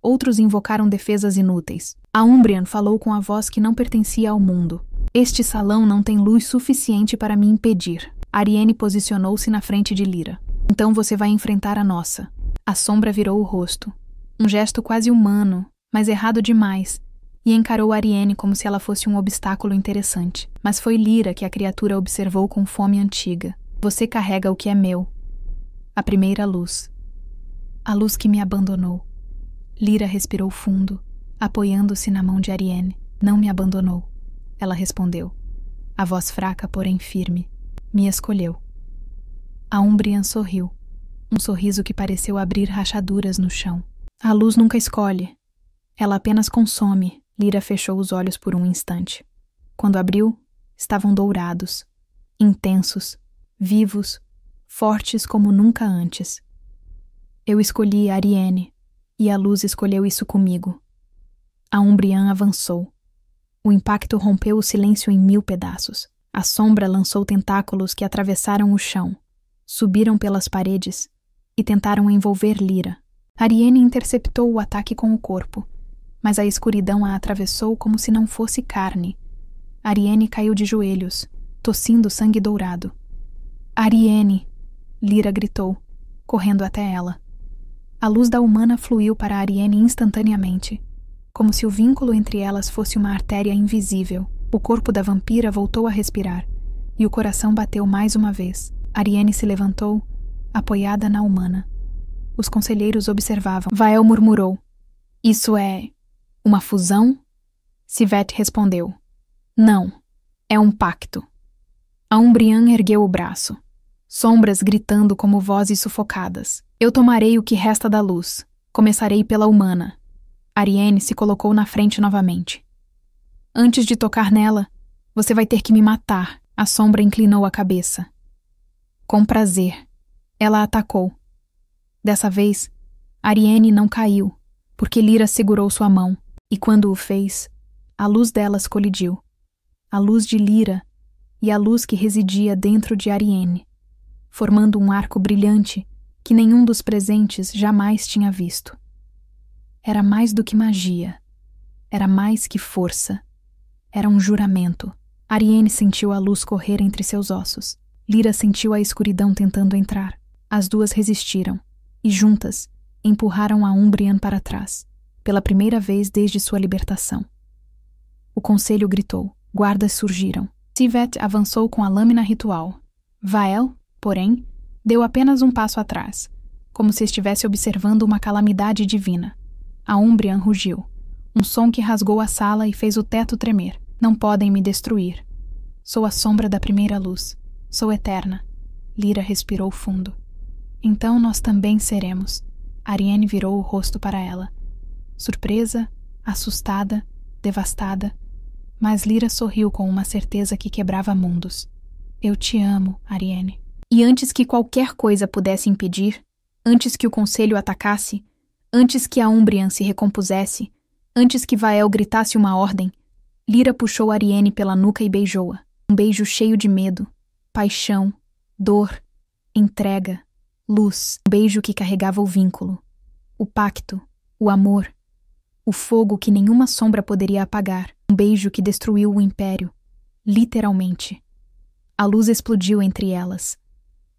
outros invocaram defesas inúteis. A Umbrian falou com a voz que não pertencia ao mundo. Este salão não tem luz suficiente para me impedir. Ariane posicionou-se na frente de Lyra. Então você vai enfrentar a nossa. A sombra virou o rosto. Um gesto quase humano, mas errado demais, e encarou Ariane como se ela fosse um obstáculo interessante. Mas foi Lyra que a criatura observou com fome antiga. Você carrega o que é meu. A primeira luz. A luz que me abandonou. Lyra respirou fundo, apoiando-se na mão de Ariane. Não me abandonou. Ela respondeu. A voz fraca, porém firme. Me escolheu. A Umbrian sorriu. Um sorriso que pareceu abrir rachaduras no chão. A luz nunca escolhe. Ela apenas consome. Lyra fechou os olhos por um instante. Quando abriu, estavam dourados, intensos, vivos, fortes como nunca antes. Eu escolhi Ariane, e a luz escolheu isso comigo. A Umbrian avançou. O impacto rompeu o silêncio em 1000 pedaços. A sombra lançou tentáculos que atravessaram o chão, subiram pelas paredes e tentaram envolver Lyra. Ariane interceptou o ataque com o corpo, mas a escuridão a atravessou como se não fosse carne. Ariane caiu de joelhos, tossindo sangue dourado. Ariane! Lyra gritou, correndo até ela. A luz da humana fluiu para Ariane instantaneamente, como se o vínculo entre elas fosse uma artéria invisível. O corpo da vampira voltou a respirar, e o coração bateu mais uma vez. Ariane se levantou, apoiada na humana. Os conselheiros observavam. Vael murmurou. Isso é... uma fusão? Sivete respondeu. Não, é um pacto. A Umbrian ergueu o braço. Sombras gritando como vozes sufocadas. Eu tomarei o que resta da luz. Começarei pela humana. Ariane se colocou na frente novamente. Antes de tocar nela, você vai ter que me matar. A sombra inclinou a cabeça. Com prazer. Ela atacou. Dessa vez, Ariane não caiu, porque Lyra segurou sua mão. E quando o fez, a luz delas colidiu. A luz de Lyra e a luz que residia dentro de Ariane, formando um arco brilhante que nenhum dos presentes jamais tinha visto. Era mais do que magia. Era mais que força. Era um juramento. Ariane sentiu a luz correr entre seus ossos. Lyra sentiu a escuridão tentando entrar. As duas resistiram, e juntas, empurraram a Umbrian para trás. Pela primeira vez desde sua libertação. O conselho gritou. Guardas surgiram. Sivete avançou com a lâmina ritual. Vael, porém, deu apenas um passo atrás, como se estivesse observando uma calamidade divina. A Umbrian rugiu. Um som que rasgou a sala e fez o teto tremer. Não podem me destruir. Sou a sombra da primeira luz. Sou eterna. Lyra respirou fundo. Então nós também seremos. Ariane virou o rosto para ela. Surpresa, assustada, devastada, mas Lyra sorriu com uma certeza que quebrava mundos. Eu te amo, Ariane. E antes que qualquer coisa pudesse impedir, antes que o conselho atacasse, antes que a Umbrian se recompusesse, antes que Vael gritasse uma ordem, Lyra puxou Ariane pela nuca e beijou-a. Um beijo cheio de medo, paixão, dor, entrega, luz. Um beijo que carregava o vínculo, o pacto, o amor, o fogo que nenhuma sombra poderia apagar. Um beijo que destruiu o império, literalmente. A luz explodiu entre elas.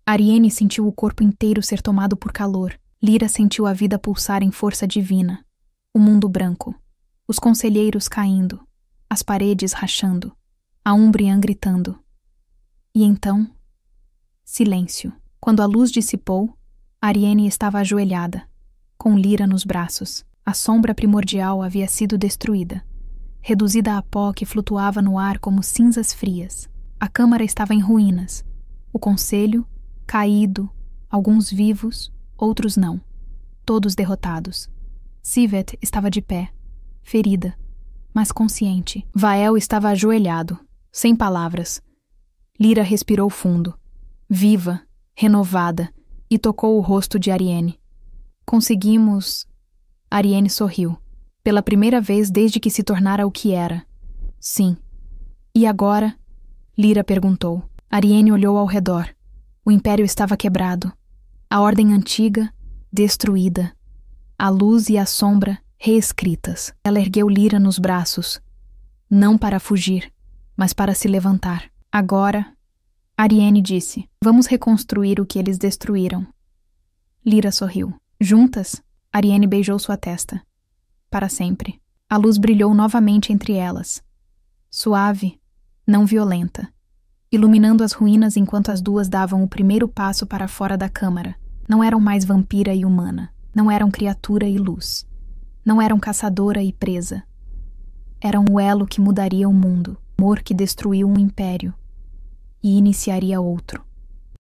Ariane sentiu o corpo inteiro ser tomado por calor. Lyra sentiu a vida pulsar em força divina. O mundo branco. Os conselheiros caindo. As paredes rachando. A Umbrian gritando. E então... silêncio. Quando a luz dissipou, Ariane estava ajoelhada, com Lyra nos braços. A sombra primordial havia sido destruída, reduzida a pó que flutuava no ar como cinzas frias. A câmara estava em ruínas. O conselho, caído, alguns vivos, outros não. Todos derrotados. Sivete estava de pé, ferida, mas consciente. Vael estava ajoelhado, sem palavras. Lyra respirou fundo, viva, renovada, e tocou o rosto de Ariane. Conseguimos... Ariane sorriu. Pela primeira vez desde que se tornara o que era. Sim. E agora? Lyra perguntou. Ariane olhou ao redor. O império estava quebrado. A ordem antiga, destruída. A luz e a sombra, reescritas. Ela ergueu Lyra nos braços. Não para fugir, mas para se levantar. Agora, Ariane disse, vamos reconstruir o que eles destruíram. Lyra sorriu. Juntas? Ariane beijou sua testa. Para sempre. A luz brilhou novamente entre elas. Suave, não violenta. Iluminando as ruínas enquanto as duas davam o primeiro passo para fora da câmara. Não eram mais vampira e humana. Não eram criatura e luz. Não eram caçadora e presa. Eram o elo que mudaria o mundo. Amor que destruiu um império e iniciaria outro.